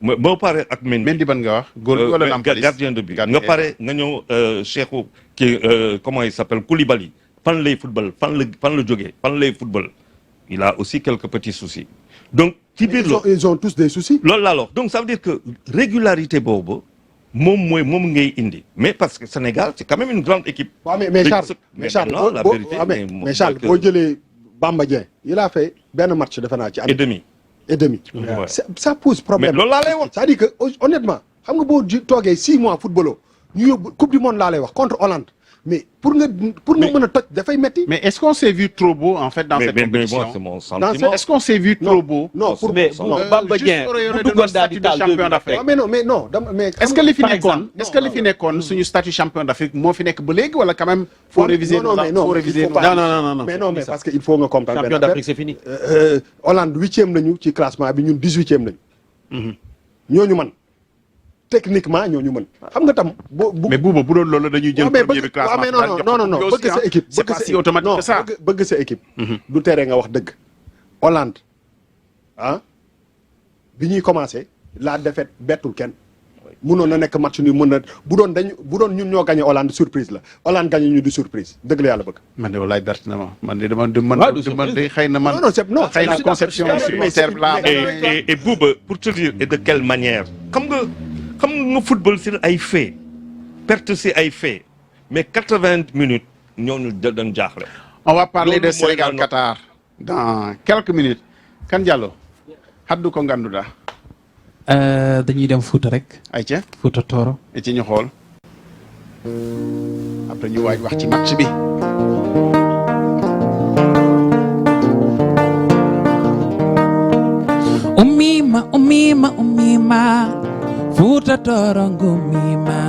moo pare ak Mendy ban nga wax. góor gi wala Nampalys gardien de but nga pare nga ñëw Cheikhou kii comment il s'appelle Koulibaly fan lay football fan la jógee fan lay football il a aussi quelques petits soucis donc ci biir ils ont tous des soucis. loolu laa wax donc ça veut dire que régularité boobu moom ngay indi mais parce que Sénégal c'est quand même une grande équipe. waaw mais Charles non la vérité mais Charles boo jëlee Bamba Dieng il a fait benn match defe naa ci et demi. Ouais. ça pose problème. mais loolu laa lay wax. c'est-à-dire que honnêtement xam nga boo toogee 6 mois footballoo ñu yóbbu coupe du monde laa lay wax contre Hollande mais pour nga mën a toj dafay metti. mais est-ce qu'on s'est vu trop beau en fait dans cette mais compétition moi c'est mon sentiment. est-ce qu'on s'est vu trop beau non pour mais Bamba Dieng bu duggoon daal di taal champion d'Afrique. mais non mais est-ce que li fi par nekkoon exemple, est-ce que li fi nekkoon suñu statut champion d'Afrique moo fi nekk ba léegi wala quand même faut réviser non mais non faut réviser il faut pas- non mais non mais parce que il faut nga comprendre champion d'Afrique c'est fini. Hollande 8e lañu ci classement bi ñun 18e lañu. ñooñu man techniquement ñooñu mën xam nga tam mais buuba bu doon loolu dañuy jël mais premier bi classement mais non bëgg sa équipe c'est pas si automatique que ça bëgg sa équipe du tere nga wax dëgg Hollande bi ñuy commencé la défaite bettul kenn mënoon na nekk match ni mën na bu doon ñun ñoo gagné Hollande surprise la Hollande gagné ñu di surprise dëgg la yàlla bëgg man de walaay bert na ma man de Ouais, man de xëy na man non c'est non xëy na conception supporter bi laa et Bouba pour te dire et de quelle manière xam nga football c'est ay fait perte si ay fait mais 80 minutes ñooñu dañ jaaxle. on va parler de Loolu mooy Sénégal la Qatar dans quelques minutes kan Diallo haddu ko nganduda dañuy dem Fouta rek ayca Fouta Tooro. et ci ñu xool après ñu waaj wax ci match bi umima Fouta Tooro ngumima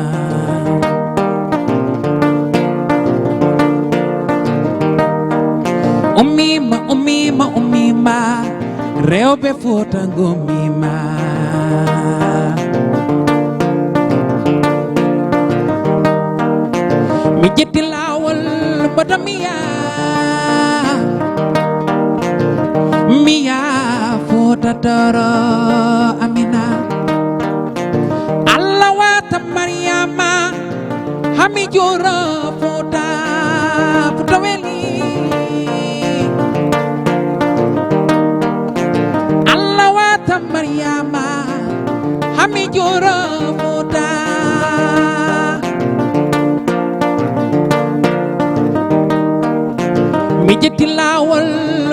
umima rewɓe Fouta ngumima mi ƴetti lawol mboɗo miya Fouta Tooro Amina Allah wata Mariama hami juro Fouta weli Allah wata Mariama hami juro Fouta mi ƴetti lawol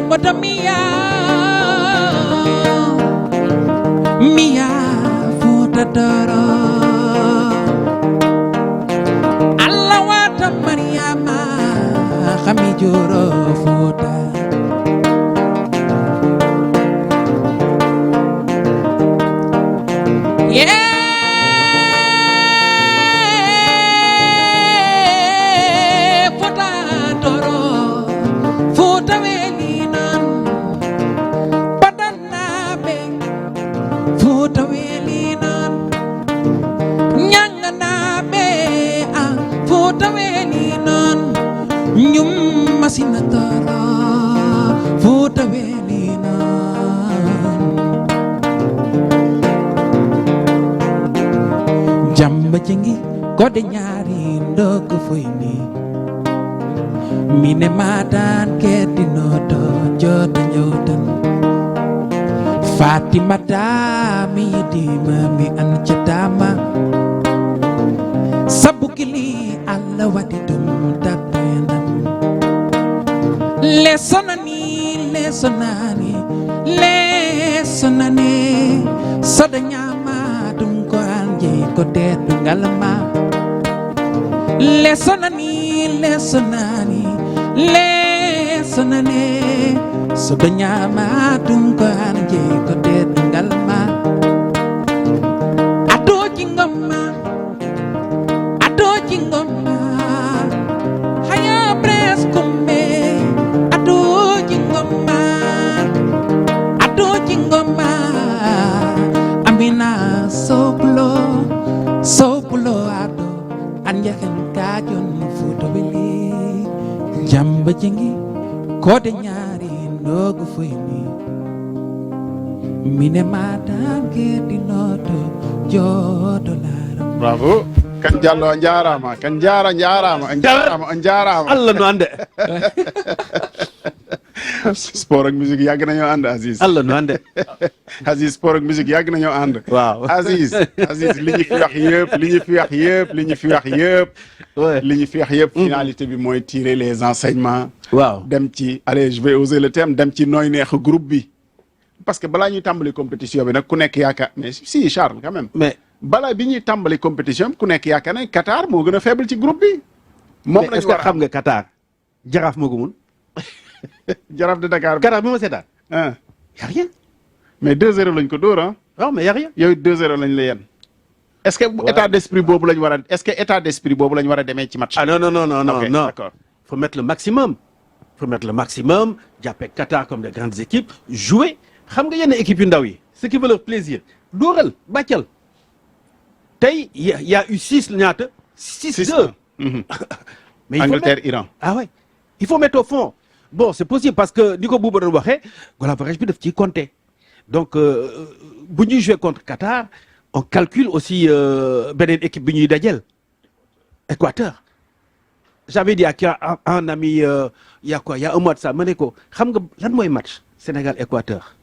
mboɗo miya Mia Futa Toro Allah wata Mariama Hami Joro Futa Yeah Futa Toro Futa Welinan Padanabe Futa Welinan Nyanganabe Futa Welinan Nyum Masinatara Futa Welinan Jamba Jengi Kode Nyari Ndoko Foini Mine Matan Keti Noto Jota Nyotan Fatima Dami Dima Mi Anchatama Sabukili Allah Waditum Tatenam Lesonani Sodanyama Dunko Anje Kote Dungalama Lesonani Sodanyama Dunko Anje Kote Dungalama Ado jingoma Haya Pres Kumbe Ado jingoma Amina Soplo Ado Anjakan Kajon Futo Bili Jamba Jengi Kode Nyari Ndogo Fuini Mine Matan Keti Noto Jodo Laram Bravo. Kan Diallo a jarama, kan jarama, a jarama. Allah no ande Sport ak musique yàgg nañoo ànd Aziz. Allah no ande Aziz sport ak musique yàgg nañoo ànd. waaw Aziz li ñu fi wax yëpp finalité bi mooy tirer les enseignements. waaw dem ci allez je vais oser le terme dem ci nooy neex groupe bi. parce que balaa ñuy tàmbali compétition bi nag ku nekk yaakaar mais si Charles quand même. mais balaa bi ñuy tàmbali compétition bi ku nekk yaakaar ne Qatar moo gën a faible ci groupe bi. moom est-ce que xam nga Qatar jaraaf moo ko mun Jaraaf de Dakar. Qatar bi ma seetaan ah y a rien mais 2-0 lañ ko dóor ah. waaw mais y a rien yow 2-0 lañ la yen. est-ce que état d'esprit boobu lañ war a demee ci match. ah non Ok, non d'accord. faut mettre le maximum jàppee Qatar comme des grandes équipes jouer xam nga yenn équipes yu ndaw yi ce qui veut leur plaisir dóoral bàccal tey y a eu 6 ñaata 6-2 Mhm. mais il faut Angleterre mettre- Iran. ah ouais il faut mettre au fond bon c'est possible parce que ni ko Bouba doon waxee goal average bi daf ciy compter donc bu ñuy jouer contre Qatar on calcule aussi beneen équipe bi ñuy dajel Équateur j'avais dit à un ami il y a un mois de ça ma ne ko xam nga lan mooy match Sénégal Équateur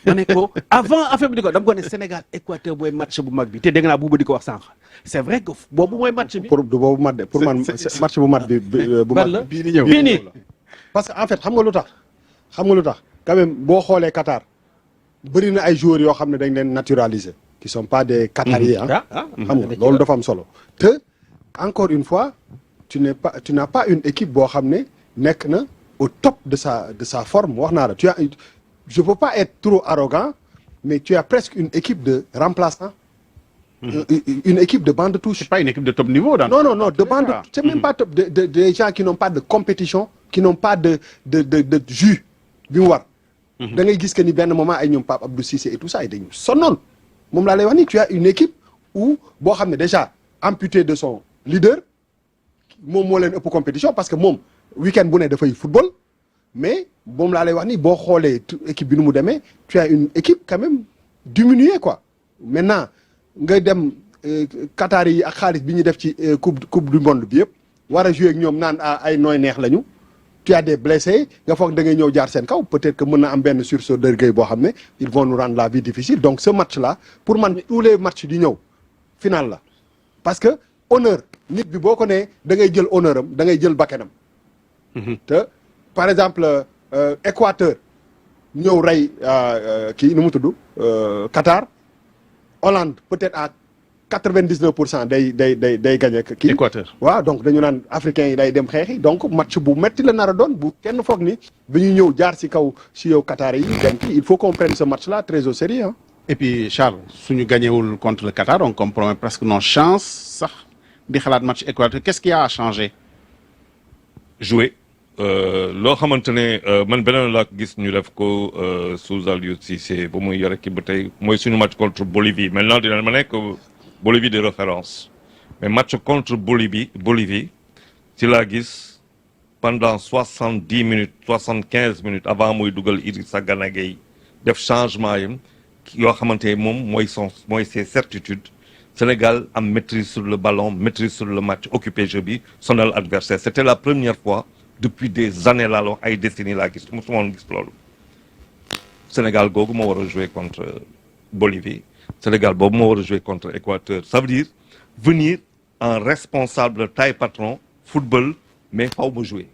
ma ne ko avant affaire bi di ko dama ko ne Sénégal Équateur mooy match bu mag bi te dégg naa Bouba di ko wax sànq c'est vrai que boobu mooy match bi. pour du boobu mat de pour man match bu mat bi bu ban mat la bii di ñëw. bii nii parce que en fait xam nga lu tax quand même boo xoolee Qatar bëri na ay joueurs yoo xam ne dañ leen naturaliser qui sont pas des Qatariens xam nga loolu dafa am solo te encore une fois tu n'as pas une équipe boo xam ne nekk na au top de sa forme wax naa la je peux pas être trop arrogant mais tu as presque une équipe de remplaçants une équipe de banc de touche. C'est pas une équipe de top niveau. Non, de bande, c'est même pas top, des gens qui n'ont pas de compétition, qui n'ont pas de jus. bi mu war. da ngay gis que ni benn moment ay ñoom Pape Abdou Cissé et tout ça et dañu sonnoon moom laa lay wax ni tu as une équipe où boo xam ne déjà amputé de son leader moom moo leen ëpp compétition parce que moom week-end bu ne dafay football mais moom laa lay wax ni boo xoolee équipe bi nu mu demee tu as une équipe quand même diminuée quoi maintenant nga dem Qatar yi ak xaalis bi ñu def ci coupe du monde bi yëpp war a jouer ak ñoom naan ay nooy neex lañu. tu as des blessés nga foog da ngay ñëw jaar seen kaw peut-être que mën na am benn sursaut d'orgueil boo xam ne ils vont nous rendre la vie difficile donc ce match là pour man tous les matchs di ñëw final la parce que honneur nit bi boo ko nee da ngay jël honneur am da ngay jël bakkanam te par exemple Équateur ñëw rey kii nu mu tudd Qatar. Hollande peut-être à 99% day gagné kii. Équateur. waaw donc dañu naan africains yi day dem xeexi donc match bu metti la nar a doon bu kenn foog ni bi ñu ñëw jaar ci kaw ci yow Qatar yi dem kii il faut qu'on prenne ce match là très au sérieux hein. Et puis Charles suñu gagnéwul contre le Qatar on compromet presque nos chances sax di xalaat match Équateur qu'est-ce qui a changé. jouer loo xamante ne man beneen laa gis ñu def ko sous Aliou Cissé ba muy yore kii ba tey mooy suñu match contre Bolivie maintenant dina ma nekk Bolivie de référence mais match contre Bolivie ci laa gis pendant 70 minutes 75 minutes avant muy dugal Idrissa Gana Gueye def changement yam yoo xamante ne moom mooy ses certitudes Sénégal am maîtrise sur le ballon maîtrise sur le match occupé jeu bi sonal adversaire c'était la première fois depuis des années laa la wax ay décennies laa gis mosuma woon gis loolu Sénégal googu moo war a jouer contre Bolivie Sénégal boobu moo war a jouer contre Équateur ça veut dire venir en responsable taille patron football mais faw ma jouer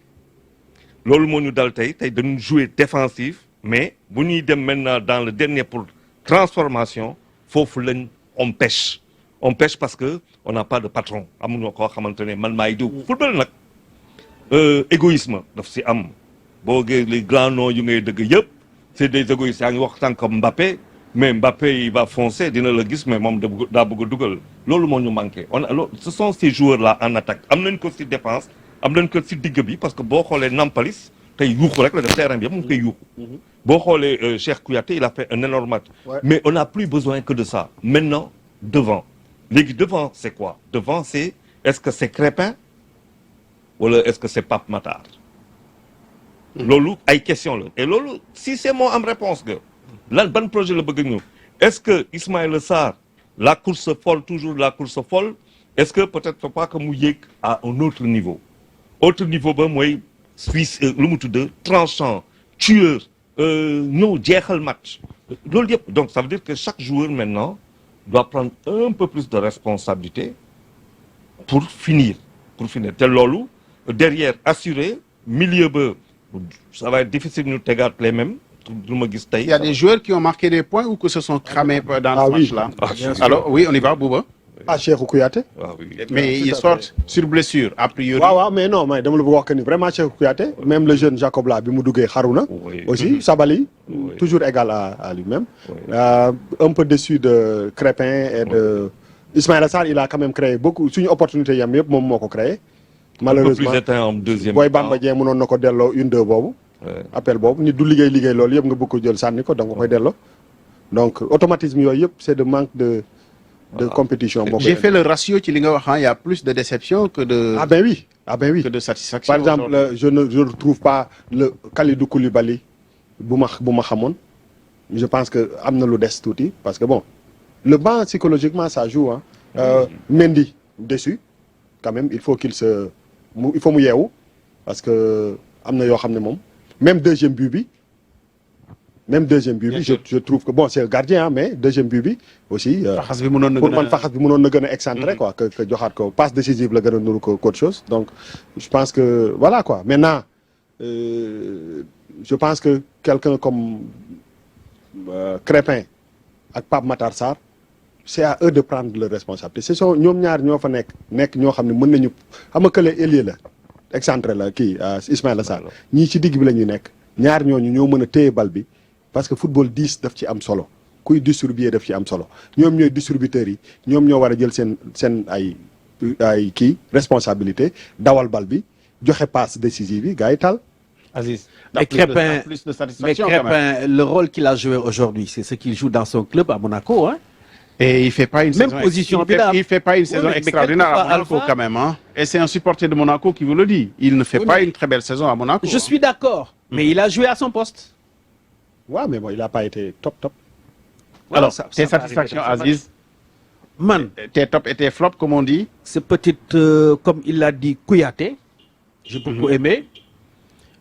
loolu moo ñu dal tey dañu jouer défensif mais bu ñuy dem maintenant dans le dernier pour transformation foofu lañ on pêche parce que on n'a pas de patron amuñu koo xamante ne man maay diw football nag égoïsme daf si am boo gee les grands noms yu ngay dëgg yëpp c'est des égoïstes yaa ngi wax tànk Mbappé mais Mbappé il va foncer dina la gis mais moom daa bëgg a dugal loolu moo ñu manqué ce sont ces joueurs là en attaque am nañ ko si défense am nañ ko si digg bi parce que boo xoolee Nampalis tey yuuxu rek la def terrain bi yëpp mu ngi koy yuuxu boo xoolee Cheikh Kouyaté il a fait un énorme match mais on n'a plus besoin que de ça maintenant devant léegi devant c'est quoi devant c'est est-ce que c'est Crépin wala est-ce que c'est Pape Matar loolu ay question la et loolu si c'est moo am réponse que lan ban projet la bëgg ñëw est-ce que Ismaïla Sarr la course folle toujours la course folle est-ce que peut-être faut pas que mu yéeg à un autre niveau ba mooy Suisse lu mu tudd tranchant tueur ñëw jeexal match loolu yëpp donc ça veut dire que chaque joueur maintenant doit prendre un peu plus de responsabilité pour finir te loolu derrière assuré milieu ba ça va être difficile ñu tegaat les mêmes du ma gis tey. Il y a des joueurs qui ont marqué des points ou que se sont cramés dans ce match-là. Alors oui on y va Bouba. Cheikhou Kouyaté. oui. Mais ils sortent sur blessure a priori. waaw mais non mais dama la bëgg wax que ni vraiment Cheikhou Kouyaté même le jeune Jacob là bi mu duggee xaru na. aussi Sabali. toujours égal à lui-même. un peu déçu de Crépin et de Ismaïla Sarr il a quand même créé beaucoup suñu opportunité yam yëpp moom moo ko créé. malheureusement en deuxième Boy Bamba Dieng mënoon na ko delloo 1-2 boobu. appel boobu nit du liggéey loolu yëpp nga bëgg ko jël sànni ko da nga koy delloo. donc automatisme yooyu yëpp c'est de manque de compétition. J'ai fait le ratio ci li nga wax il y a plus de déception que de. ah ben oui que de satisfaction. par exemple je ne retrouve pas le Kalidou Koulibaly bu ma xamoon je pense que am na lu des tuuti parce que bon le banc psychologiquement ça joue Mendy déçu quand même il faut mu yeewu parce que am na yoo xam ne moom même deuxième but bi je trouve que bon c'est le gardien mais deuxième but bi aussi faxas bi mënoon na pour man faxas bi mënoon na gën a excentré quoi que joxaat ko passe décisive la gën a nuru ko qu'autre chose donc je pense que voilà quoi maintenant je pense que quelqu'un comme Crépin ak Pape Matar Sarr c'est à eux de prendre leur responsabilité ce sont ñoom ñaar ñoo fa nekk ñoo xam ne mën nañu xam nga kële ailier la excentré la kii Ismaïla Sarr ñii ci digg bi la ñuy nekk ñaar ñooñu ñoo mën a téye bal bi parce que football 10 daf ci am solo kuy distribuer daf ci am solo ñoom ñooy distributeurs yi ñoom ñoo war a jël seen ay kii responsabilité dawal bal bi joxe passe décisive yi gars yi tal Aziz, Mais Crépin, le rôle qu'il a joué aujourd'hui, c'est ce qu'il joue dans son club à Monaco. Hein? Et il fait pas une Même saison, position il fait pas une saison mais extraordinaire à quelquefois, Monaco Alpha, quand même. Hein? Et c'est un supporter de Monaco qui vous le dit. Il ne fait pas une très belle saison à Monaco. Je suis d'accord, mais il a joué à son poste. Ouais, mais bon, il n'a pas été top. Alors, ça tes peut satisfactions, arriver dans ce Aziz, Man, tes top et tes flops, comme on dit. c'est peut-être, comme il l'a dit, Kouyaté. J'ai beaucoup aimé.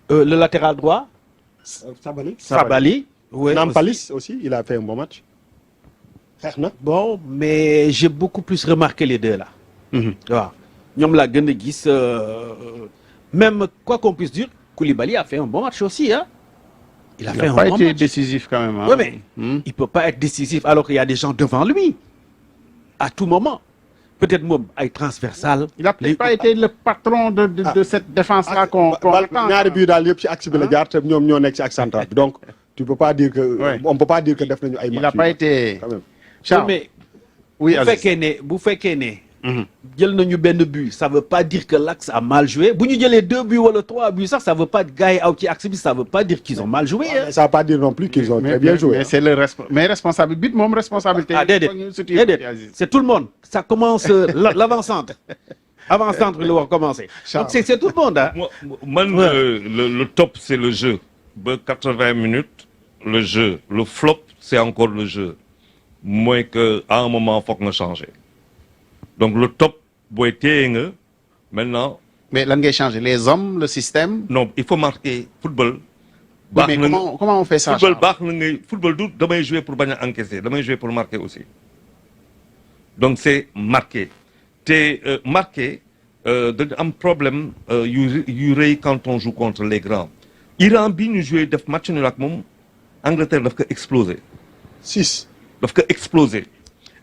Le latéral droit, Sabali. Ouais, Nampalis aussi, il a fait un bon match. Bon, mais j'ai beaucoup plus remarqué les deux là. Waaw. ñoom laa gën a gis même quoi qu'on puisse dire Koulibaly a fait un bon match aussi hein. Il a Il fait n'a un pas bon été match. décisif quand même. Hein. Oui, mais il peut pas être décisif alors qu'il y a des gens devant lui. À tout moment. Peut-être moom ay transversal. Il n'a peut-être pas été le patron de cette défense-là qu'on bal attend. ñaari bii daal yëpp ci axe bi la jaar te ñoom ñoo nekk ci axe central bi donc tu peux pas dire que Ouais. on peut pas dire que def nañu ay match Il n'a pas été... quand même. Charles, mais oui, bu Aziz. fekkee ne jël nañu benn but ça veut pas dire que l'axe a mal joué bu ñu jëlee 2 buts wala 3 buts sax ça veut pas gars yi aw ci axe bi ça veut pas dire qu'ils ont mal joué. Mais ça veut pas dire non plus qu'ils ont très bien joué. Mais c'est le mais responsable bit moom responsabilité. Ah déedéet c'est tout le monde ça commence l'avant-centre avant-centre bi la war commencer. Donc c'est tout le monde ah. Man, le top, c'est le jeu. 80 minutes, le jeu. Le flop, c'est encore le jeu. Moins qu'à un moment, il faut qu'on change. Donc le top, maintenant, Mais lan ngay changer les hommes, le système. non, il faut marquer football. Oui, mais comment on fait ça? Football, Charles? football, damay jouer pour bien encaisser, damay jouer pour marquer aussi. Donc c'est marqué. Marqué, un problème, you rëy quand on joue contre les grands. Iran bi ñu joué def match nul ak moom Angleterre daf ko exploser. 6. Daf ko exploser.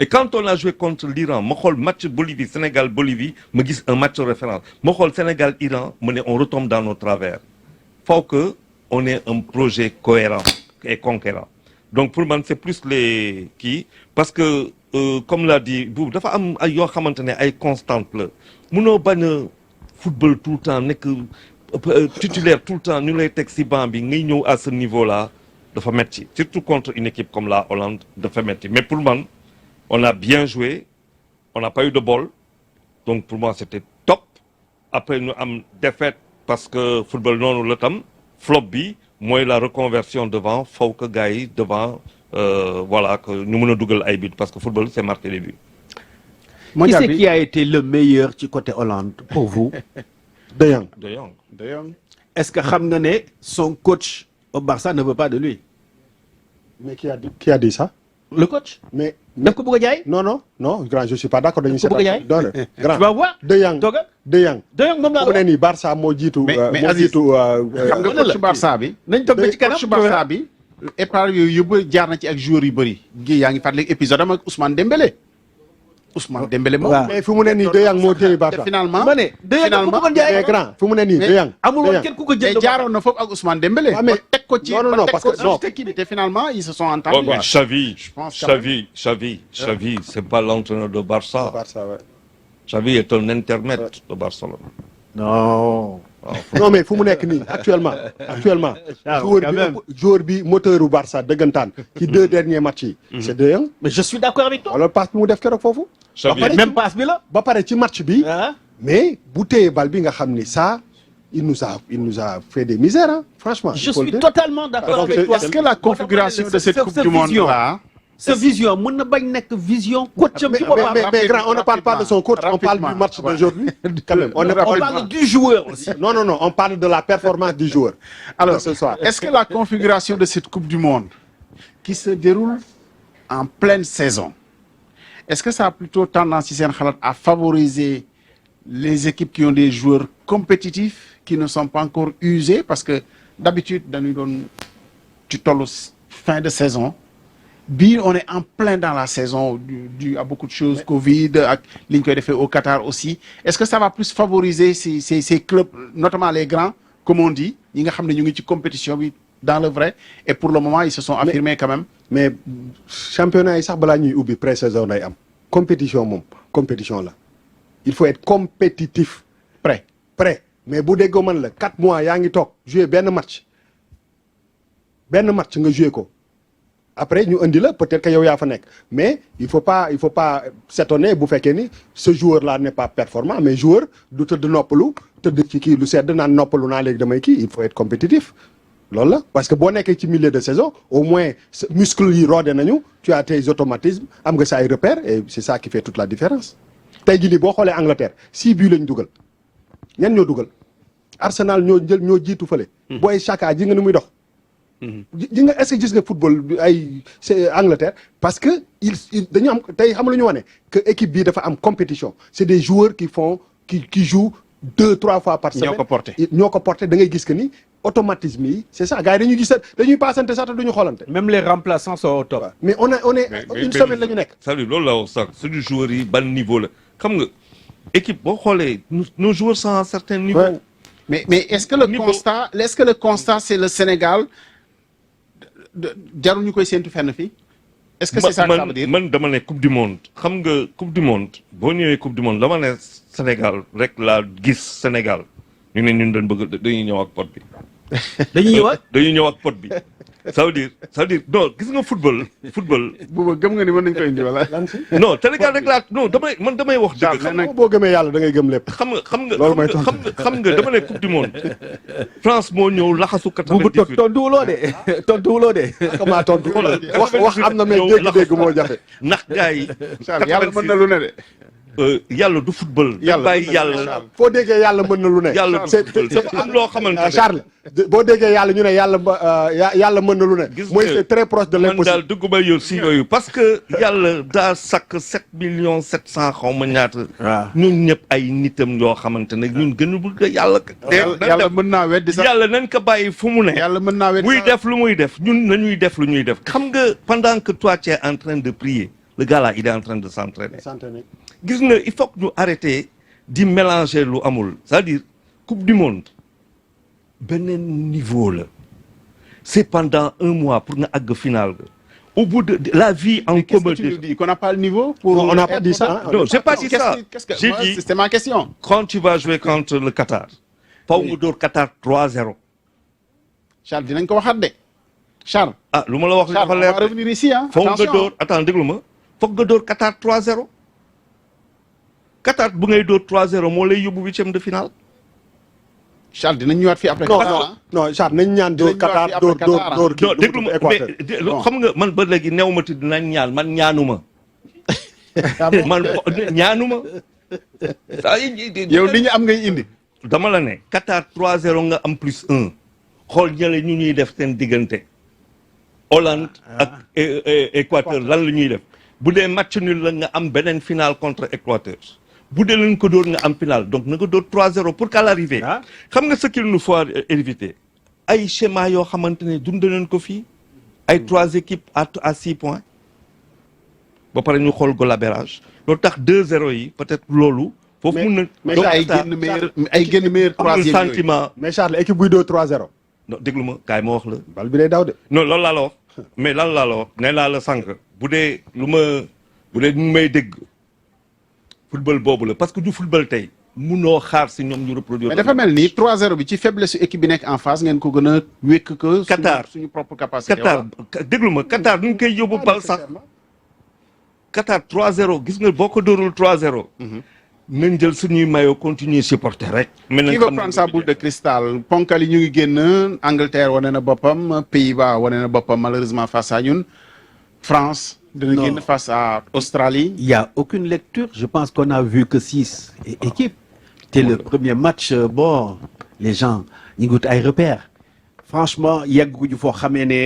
Et quand on a joué contre l'Iran, ma xool match Bolivie Sénégal Bolivie ma gis un match de référence. Ma xool Sénégal Iran ma ne on retombe dans nos travers. Faut que on ait un projet cohérent et conquérant. Donc pour moi c'est plus les qui parce que comme l'a dit Boub dafa am ay yoo xamante ne ay constante la munoo bañ a football tout le temps nekk titulaire tout le temps ñu lay teg si banc bi ngay ñëw à ce niveau là dafa metti surtout contre une équipe comme la Hollande dafa metti mais pour man on a bien joué on n'a pas eu de bol donc pour moi c'était top après ñu am défaite parce que football noonu la tam flop bi mooy la reconversion devant faut que gars yi devant voilà que ñu mën a dugal ay buts parce que football c'est marqué les buts. Qui c'est qui a été le meilleur ci côté Hollande pour vous? De Jong. De Jong. Est-ce que xam nga ne son coach au Barça ne veut pas de lui? Mais qui a dit ça? Le coach? Mais daf ko bëgg a jaay? non grand je suis pas d'accord dañuy Ko bëgg a jaay? non grand Tu vas voir. De Jong Toogal. De Jong De Jong moom laa mu ne nii Barça moo jiitu mais moo Aziz, jiitu xam nga coach Barça bi. nañ toog ba ci kanam coach Barça bi. épargne yu bëri jaar na ci ak joueurs yu bëri. gi yaa ngi fàttali épisode am ak Ousmane Dembélé. Ousmane Dembélé moom. waaw. mais fu mu ne nii De Jong moo téye te Barça finalement. ma ne De Jong dafa ko bëggoon jaay. mais grand fu mu ne nii De Jong amul woon kenn ku ko jënd mais jaaroon na foofu ak Ousmane Dembélé. Ah, mais- ba teg ko ci non, non, ba non, teg parce ko que- ci non. technique bi te finalement ils se sont entendus. Oh, mais Xavi, pense quand même. Xavi, c'est pas l'entraîneur de Barça. Barça ouais. Xavi est un intermède de Barcelone. Non. non mais fu mu nekk nii actuellement joueur bi moteur u Barça dëggantaan ci 2 derniers matchs yi c'est De Jong Mais je suis d'accord avec toi. wala passe bi mu def keroog foofu Xavi, Même passe bi la. ba pare ci match bi ah. mais bu téye bal bi nga xam ni ça il nous a fait des misères hein, franchement Je il faut le suis dire. totalement d'accord Donc, avec toi. Est-ce que la configuration de cette coupe du monde là. Sa vision mën na bañ nekk vision coacham ci boppam. mais grand on ne parle pas de son coach on parle du match d'aujourd'hui quand même on parle du joueur aussi. non on parle de la performance du joueur Alors, ce soir est-ce que la configuration de cette Coupe du Monde, qui se déroule en pleine saison, est-ce que ça a plutôt tendance, si c'est un khalat, à favoriser les équipes qui ont des joueurs compétitifs, qui ne sont pas encore usés? Parce que d'habitude, dans tu fin de saison, on est en plein dans la saison, dû à beaucoup de choses, Covid, ligne fait au Qatar aussi. Est-ce que ça va plus favoriser ces clubs, notamment les grands, comme on dit, ils ont une compétition dans le vrai, et pour le moment, ils se sont affirmés quand même. mais championnat yi sax balaa ñuy ubbi pré-saison day am compétition moom compétition la il faut être compétitif Prêt. mais bu déggoo man la 4 mois yaa ngi toog jouer benn match nga jouer ko après ñu indi la peut-être que yow yaa fa nekk mais il faut pas s'étonner bu fekkee ni ce joueur là n'est pas performant mais joueur du tëdd noppalu tëdd ci kii lu sedd naan noppalu naa léegi damay kii il faut être compétitif loolu la parce que boo nekkee ci milieu de saison au moins muscles yi roode nañu tu as tes automatismes am nga sa ay repères et c'est ça qui fait toute la différence tey jii nii boo xoolee Angleterre 6 buts lañ dugal ñan ñoo dugal Arsenal ñoo jiitu fële booy Chaka ji nga ni muy dox ji nga est-ce que gis nga football ay c'est Angleterre parce que il dañu am tey xam lu ñu wane que équipe bii dafa am compétition c'est des joueurs qui jouent 2-3 fois par semaine. ñoo ko porté da ngay gis que ni automatisme yi c'est ça gars yi dañuy gis dañuy passante sax te duñu xoolante. même les remplaçants sont au top. mais on est une semaine la ñu nekk. c'est-à-dire loolu la wax sax suñu joueurs yi ban niveau la xam nga équipe boo xoolee nos joueurs sont à un certain niveau. Ouais. Mais est-ce que le constat c'est le Sénégal jarul ñu koy séntu fenn fii. Est-ce que c'est ça que ça veut dire man dama ne coupe du monde xam nga coupe du monde boo ñëwee coupe du monde dama ne Sénégal rek laa gis Sénégal ñu ne ñun dañuy ñëw ak pot bi. dañuy ñëw ak pot bi. ça veut dire non gis nga football. booba gëm nga ni mën nañu koy indi wala. non Sénégal rek laa non damay wax dëgg. xam nga boo gëmee yàlla da ngay gëm lépp. xam nga loolu dama ne coupe du monde France moo ñëw laxasu 98. tontuwuloo de. comment tontu wax am na mais dégg-dégg moo jafe. ndax gars yi. yàlla mën na lu ne de. yàlla du football. yàlla foo déggee yàlla mën na lu ne. yàlla dafa am loo xamante ne Charles boo déggee yàlla ñu ne yàlla mën na lu ne. mooy c'est très proche de l'impossible. man daal dugguma yow si yooyu parce que yàlla daa sakk 7,700,000 xaw ma ñaata. waaw ñun ñëpp ay nitam yoo xamante ne ñun gënu bëgg yàlla. yàlla mën naa weddi sax yàlla nañ ko bàyyi fu mu ne. yàlla mën naa weddi muy def lu muy def ñun nañuy def lu ñuy def. xam nga pendant que toi tu es en train de prier le gars là il est en train de s'entraîner. gis nga il faut que ñu arrêter di mélanger lu amul c'est-à-dire coupe du monde beneen niveau la c'est pendant 1 mois pour nga àgg final ga au bout de la vie en commun. Qu'est-ce que tu nous dis qu'on n'a pas le niveau pour on n'a pas dit ça. Non, j'ai pas dit ça. J'ai dit c'était ma question. Quand tu vas jouer contre le Qatar. faw nga dóor Qatar 3-0. Charles dinañ ko waxaat de Charles. ah lu ma la wax li dafa leer. on va revenir ici hein. faw nga dóor attends déglu ma. foog nga dóor Qatar 3-0. Qatar bu ngay dóor 3-0 moo lay yóbbu 8e de finale. Charles dinañ ñëwaat fii après. non Charles nañ ñaan dóor Qatar dóor kii déglu ma mais xam nga man ba léegi new ma ti dinañ ñaan man ñaanuma. man ñaanuma. yow li ñu am ngay indi. dama la ne Qatar 3-0 nga am +1 xool ñële ñu ñuy def seen diggante Hollande ak Équateur lan la ñuy def bu dee match nul la nga am beneen finale contre Équateur bu dee lañ ko dóor nga am finale donc na nga dóor 3-0 pour qu'à l'arrivée xam nga ce qu'il nous faut éviter ay schéma yoo xamante ne dund nañ ko fii ay 3 équipes à 6 points ba pare ñu xool goal average loolu tax 2-0 yi peut-être loolu foofu mun na mais ay génn meilleur troisième sentiment mais Charles équipe buy dóor 3-0. non déglu ma kaay ma wax la. bal bi day daw de. non loolu laa la wax mais lan laa la wax nee naa la sànq bu dee ñu may dégg football boobu la parce que du football tey munoo xaar si ñoom ñu reproduire. mais dafa mel ni 3-0 bi ci faiblesse équipe bi nekk en face ngeen ko gën a wékk que. Qatar suñu propre capacité. Qatar déglu ma Qatar nu ngi koy yóbbu bal sax. Qatar 3-0 gis nga boo ko dóorul 3-0. nañ jël suñuy maillot continuer supporter rek. qui va prendre sa boule de cristal ponkal yi ñu ngi génn Angleterre wane na boppam Pays-Bas wane na boppam malheureusement face à ñun France. dina génn face à Australie. Il y a aucune lecture je pense qu'on a vu que 6 équipes. C'était le premier match bon les gens ñu ngi wut ay repères. franchement yegguñu foo xamee ne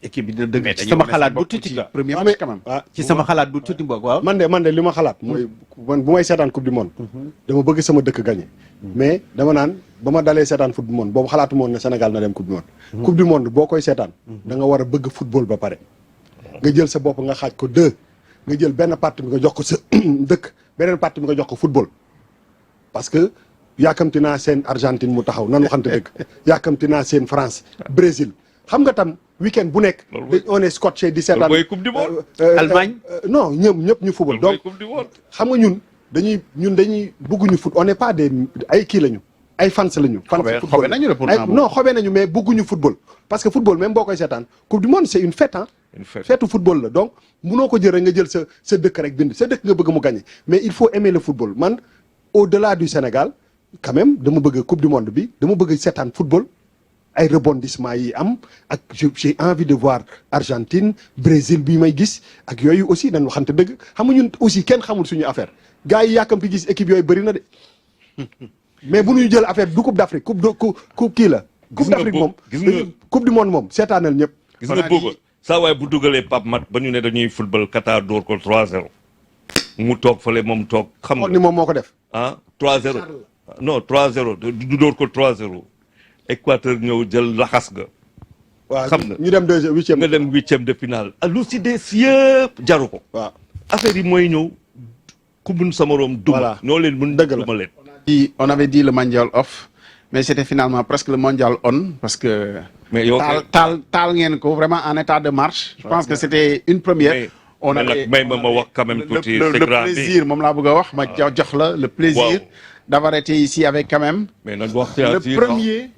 équipe bi dina dëgg. ci sama xalaat bu tuuti la premier match quand même. ci sama xalaat bu tuuti mbokk waaw. man de li ma xalaat mooy man bu may seetaan coupe du monde. dama bëgg sama dëkk gagné. mais dama naan ba ma dalee seetaan coupe du monde boobu xalaatu moon ne Sénégal na dem coupe du monde. coupe du monde boo koy seetaan. da nga war a bëgg football ba pare. nga jël sa bopp nga xaaj ko 2 nga jël benn partie bi nga jox ko sa dëkk beneen partie bi nga jox ko football parce que. yaakamti naa seen Argentine mu taxaw nan waxante dëgg yaakamti naa seen France Brésil xam nga tam week-end bu nekk. on est scotché di seetaan coupe du monde. Allemagne. non ñëpp ñu football donc xam nga ñun dañuy bëgguñu foot on n'est pas des ay kii lañu ay fans lañu. fans xobe nañu la pourtant non xobee nañu mais bëgguñu football. parce que football même boo koy seetaan coupe du monde c'est une fête feetu football la donc munoo ko jël rek nga jël sa dëkk rek bind sa dëkk nga bëgg mu gagner mais il faut aimer le football man au-delà du Sénégal. quand même dama bëgg coupe du monde bi dama bëgg seetaan football ay rebondissement yi am ak j'ai envie de voir Argentine Brésil bi may gis ak yooyu aussi dañ waxante dëgg xam nga ñun aussi kenn xamul suñu affaire gars yi yàkkamti gis équipe yooyu bëri na de mais bu ñu jël affaire du coupe d'Afrique coupe kii la. coupe d'Afrique moom coupe du monde moom seetaanal ñëpp. gis nga boobu saa waaye bu dugalee Pape Mat ba ñu ne dañuy football Qatar door ko 3-0 mu toog fële moom toog. xam nga ni moom moo ko def. 3-0 non 3-0 du dóor ko 3-0 Équateur ñëw jël laxas ga. waaw xam nga ñu dem huitième. nga dem 8e de finale. lu si des yëpp jaru ko. waaw affaire yi mooy ñëw ku mun sa morom duma. Voilà. ñoo leen mun Dëgg la. duma leen. On avait dit le mondial off, mais c'était finalement presque le mondial on parce que mais yow taal ngeen ko vraiment en état de marche. Je pense que c'était une première. mais On mais avait nag may ma wax quand même tuuti le c'est grand bi. plaisir moom laa bëgg a wax ma jox la le plaisir Waaw. d'avoir été ici avec quand même mais nag wax le premier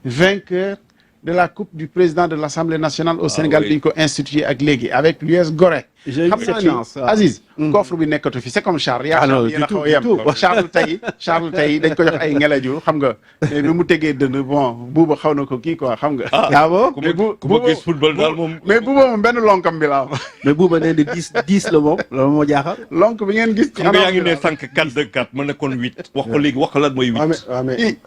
vainqueur de la coupe du président de l'Assemblée nationale au Sénégal oui. bi ñu ko institué ak léegi avec l'US Gorée. J'ai eu cette chance, waaw. Aziz coffre bi nekkatu fi c'est comme Charles yaa non, Charles yéen a du xaw a tout, yem du tout. Charles tey dañ ko jox ay ngeleju xam nga mais bi mu tegee dënn bon buuba xaw na ko kii quoi xam nga ah bon ku ma gis football daal moom. mais buuba moom benn lonkam bi la am mais buuba nee na 10 la moom loolu moo jaaxal. lonk bi ngeen gis ci xam nga yaa ngi ne sànq 4-2-4 ma nekkoon 8 wax ko léegi wax lan mooy 8.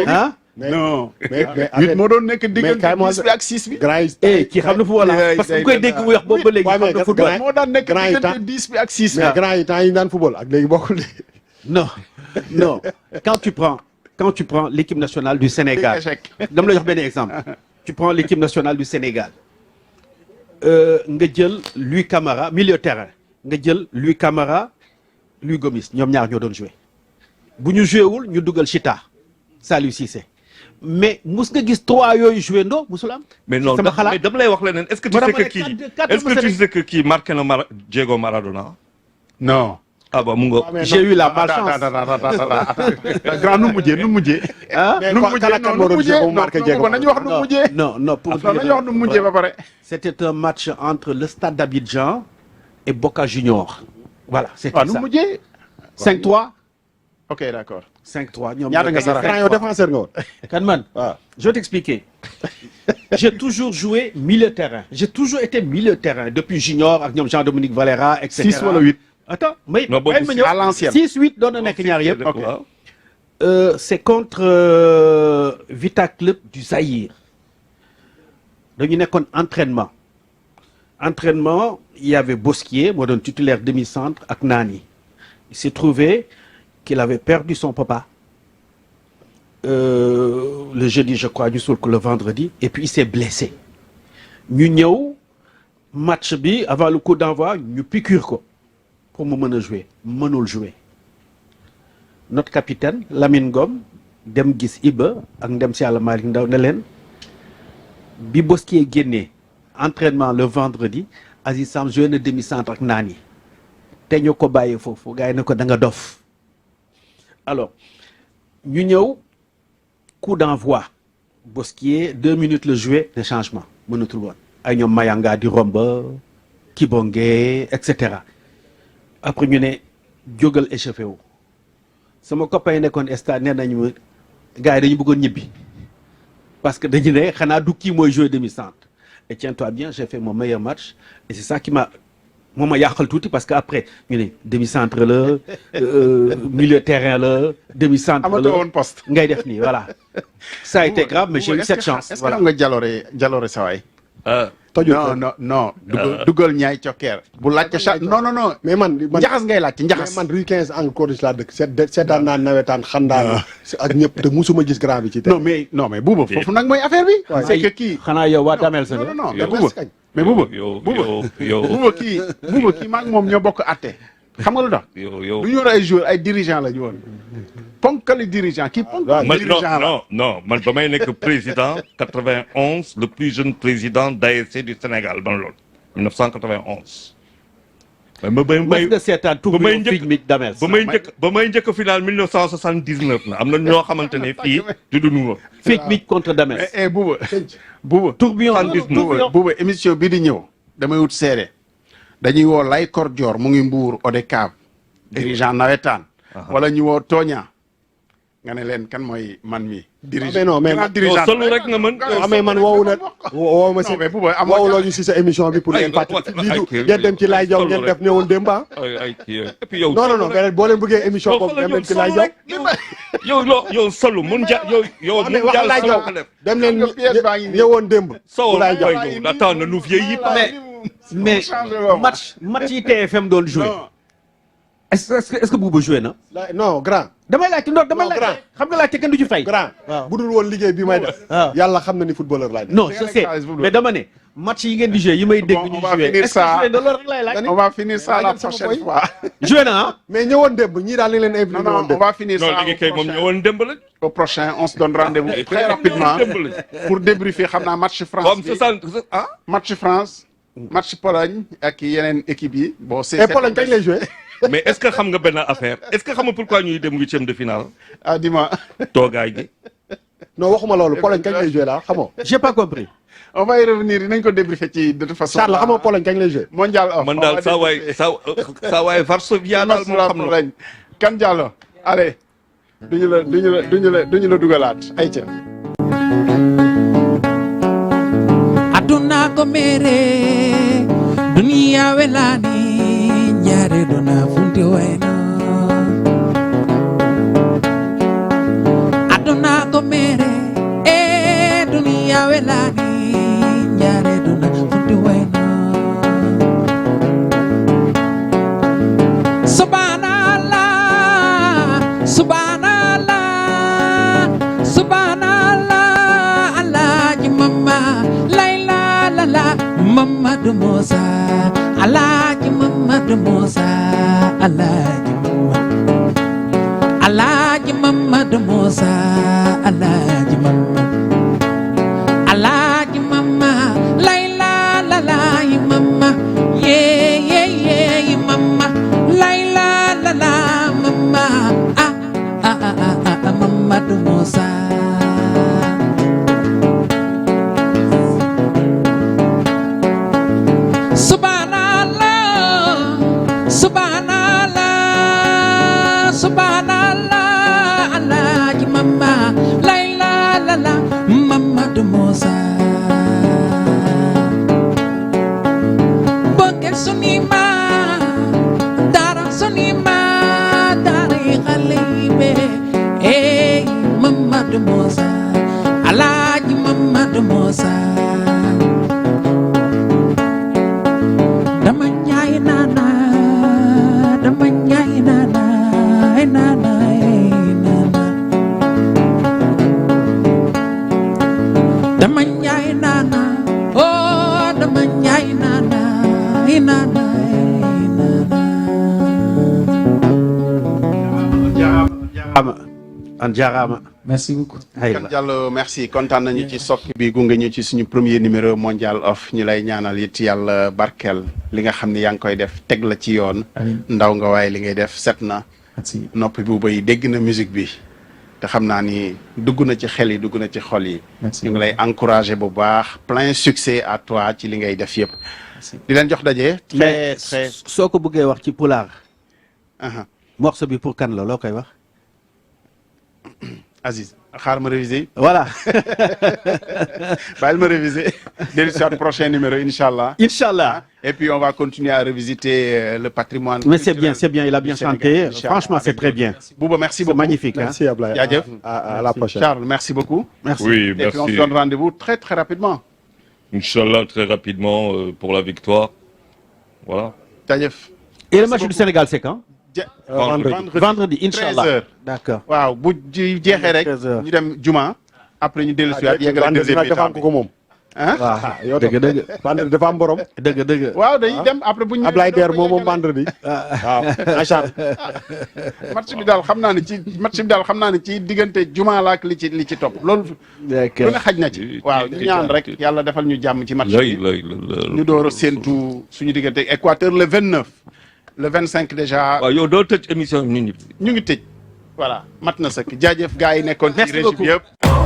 ah non mais huit moo doon nekk mais diggante kaay ma 10 bi ak 6 bi grand yi. kii xam na football la parce que bu koy dégg mu wax boobu ba léegi Ouais, xam mais na football. moo daan nekk grand yi diggante temps 10 bi ak 6 bi mais grand yi temps yi ñu daan football ak léegi bokkul de. non non quand tu prends l'équipe nationale du Sénégal échec. dama la jox benn exemple tu prends l'équipe nationale du Sénégal nga jël Louis Camara milieu terrain nga jël Louis Camara Louis Gomis ñoom ñaar ñoo doon joué bu ñu joué wul ñu dugal Chita Saliou Cissé mais mus nga gis 3 yooyu joué ndoo musul am. mais non sama xalaat mais dama lay wax leneen est-ce que tu Moo sais tax que ma ne kii 4-2-4 est-ce que tu sais que kii marqué na Diego Maradona. non ah bah mu nga. j'ai eu la malchance. grand nu mujjee ah mais nu kan ak kan moo doon joué ba mu marqué Diego nañu wax nu mujjee non pour dire nañu wax nu mujjee ba pare c'était un match entre le Stade d'Abidjan et Boca Junior voilà c'était waaw nu ça mujjee 5-3 ok d'accord 5-3 ñoom ñaata nga ñoo saraxe grand yow défenseur nga woon. kan man waaw. je vais t'expliquer j'ai toujours joué milieu de terrain j'ai toujours été milieu de terrain depuis junior ak ñoom Jean-Dominique Valera et cetera 6 wala 8 attends mais Non, boobu ma ñëw à l'ancienne. 6-8 doon na nekk ñaar yëpp ok c'est contre Vita Club du Zaïre dañu nekkoon entraînement il y avait Bosquier moo doon titulaire demi-centre ak Nani il s'est trouvé qu'il avait perdu son papa le jeudi je crois ñu suul ko le vendredi et puis il s'est blessé ñu ñëw match bi avant le coup d'envoi ñu piqûre ko pour mu mën a jouer mënul jouer notre capitaine Lamine Ngom dem gis Iba ak ndem si Yàlla Malick Ndaw ne leen bi Bosquier génnee entraînement le vendredi Aziz Sam joué na demi-centre ak Nani te ñu ko bàyyee foofu gars yi ne ko da nga dof alors ñu ñëw coup d'envoi Bosquier 2 minutes le joué de changement mënatul woon ay ñoom Mayanga di romba Kibonge et cetera après ñu ne jógal échauffé wu sama copain yi nekkoon stade nee nañu gars yi dañu bëggoon ñibbi parce que dañu ne xanaa du kii mooy jouer demi-centre et tiens-toi bien j'ai fait mon meilleur match et c'est ça qui m'a moo ma yàqal tuuti parce que après ñu ne demi-centre la milieu terrain la demi-centre amatoo woon la poste ngay def nii voilà ça a été grave mais j'ai eu cette chance est-ce que voilà am nga jaloore sawaay tojul non dugal ñaay cokkeer bu laajte non mais man njaxas ngay laajte mais njaxas man rue 15 angle Corniche laa dëkk seetaan naa nawetaan xandaan ak ñëpp te musuma gis grand bi ci non mais buuba foofu nag mooy affaire bi c'est que kii xanaa yow waa Damel sa non yow buuba mais buuba yow buuba kii maa ngi moom ñoo bokk atte xam nga lu tax yow du ñu war ay joueurs ay dirigeants la ñu woon ponkali dirigeant kii ponkali man dirigeant la non man ba may nekk président 91 le plus jeune président d'ASC du Sénégal ban loolu 1991 mës nga seetaan tur bi yow fii mi Damel ba may njëkk final 1979 la am na ñoo xamante ne fii du dunu woon fii mi contre Damel buuba tourbillon buuba émission bii di ñëw damay wut seede dañuy woo Lay Kor Dior mu ngi Mbuur ODCAV dirigeant nawetaan wala ñu woo Tooña nga ne leen kan mooy man mi dirigeant mais non mais dirigeant solo rek nga mën amee man woowu la woowu ma si non mais buuba am woowu loo ñu si sa émission bi pour ngeen fàttali lii du ngeen dem ci laay jaw ngeen def ne woon démb ah ay kii et puis yow non mais boo leen bëggee émission boobu dem leen ci laay jaw yow solo mun ja yow mais wax laay jaw dem leen ñëwoon démb solo laay jaw yow attends na nu vieillit mais match yi TFM doon joué est-ce que Bouba joué na non grand damay laajte ndox damay Non, laajte xam nga laajte kenn du ci fay. grand bu dul woon liggéey bi may def. yàlla xam na ni footballeur laay def. non je sais mais dama ne match yi ngeen di joué yi may dégg ñu joué est-ce que joué na loolu rek laay laaj. On va finir ça la prochaine fois. joué na mais ñëwoon démb ñii daal di leen invité Non, ñëwoon on démb. va finir non ça léegi kay moom ñëwoon démb la. au prochain. On se donne rendez-vous très rapidement pour débriefer xam naa match France comme bi. 60 ah. Match France. Match Pologne ak yeneen équipe yi. Bon c'est et Pologne kañ lay joué. mais est-ce que xam nga benn affaire est-ce que xam nga pourquoi ñuy dem 8e de finale. ah dis-moi. toogaay gi. non waxuma loolu Pologne kañ lay joué la xamoo. j'ai pas compris. On va y revenir dinañ ko débriefer ci de toute façon. Charles xamoo Pologne kañ lay joué. mondial off. man daal saa waay Varsovia daal moo xam na. Kan Diallo allez. duñu la dugalaat ayca. aduna ko mere duniya welani ñaare dona funti wayna aduna ko mere duniya welani ñaare dona funti wayna subhanallah subhanallah subhanallah alaji mama layla lala Mamadou Moussa Alaaji Mamadou Moussa Alaaji Mamadou Moussa Alaaji Alaaji mama layla lala yi mama ye mama layla lala mama Mamadou Moussa subhanallah alaaji mama layla lala Mamadou Moussa bokel sunima dara sunima dara xale yi be Mamadou Moussa alaaji Mamadou Moussa dama ñaay nana dama ñaay nana dama ñaay nana oh dama ñaay nana Jarama. merci beaucoup. Kan Diallo merci kontaan nañu ci sokk bi gunge ñu ci suñu premier numéro mondial off ñu lay ñaanal it yàlla barkeel li nga xam ne yaa ngi koy def teg la ci yoon. ndaw nga waaye li ngay def set na. merci noppi bu bay dégg na musique bi te xam naa ni dugg na ci xel yi dugg na ci xol yi. ñu ngi lay encourager bu baax plein succès à toi ci li ngay def yëpp. di leen jox daje. très très soo ko bëggee wax ci pulaar. morceau bi pour kan la loo koy wax. Aziz xaar ma réviser. voilà. bàyyil ma réviser. dellu si waat prochain numéro Inch'Allah. Inch'Allah. Et puis on va continuer à revisiter le patrimoine. Mais c'est bien, il a bien chanté. Franchement, c'est très bien. Bouba, merci beaucoup. Magnifique. Merci Ablaye. Yadjef. À la prochaine. Charles, merci beaucoup. Merci. Oui, Et merci. puis on se donne rendez-vous très très rapidement. Inch'Allah, très rapidement pour la victoire. Voilà. Yadjef. Et le match du Sénégal, c'est quand? Vendredi. Inch'Allah. 13h. D'accord. waaw bu jeexee rek 13h. ñu dem juma après ñu dellu si waat yeggal deuxième dafa mi-temps am ko moom. ah waaw yow dëgg vendredi dafa am borom. dëgg. waaw dañuy dem après bu ñu Ablaye Der moom moom vendredi. waaw macha match bi daal xam naa ne ci diggante juma la ak li ci topp loolu. D'accord. lu ne xaj na ci. waaw ñu ñaan rek yàlla defal ñu jàmm ci match bi. ñu door a séentu suñu diggante Équateur le 29. le 25 déjà. waaw yow doo tëj émission bi nit ñi. ñu ngi tëj. voilà mat na sëkk jaajëf gars yi nekkoon ci Merci régie beaucoup. bi yëpp.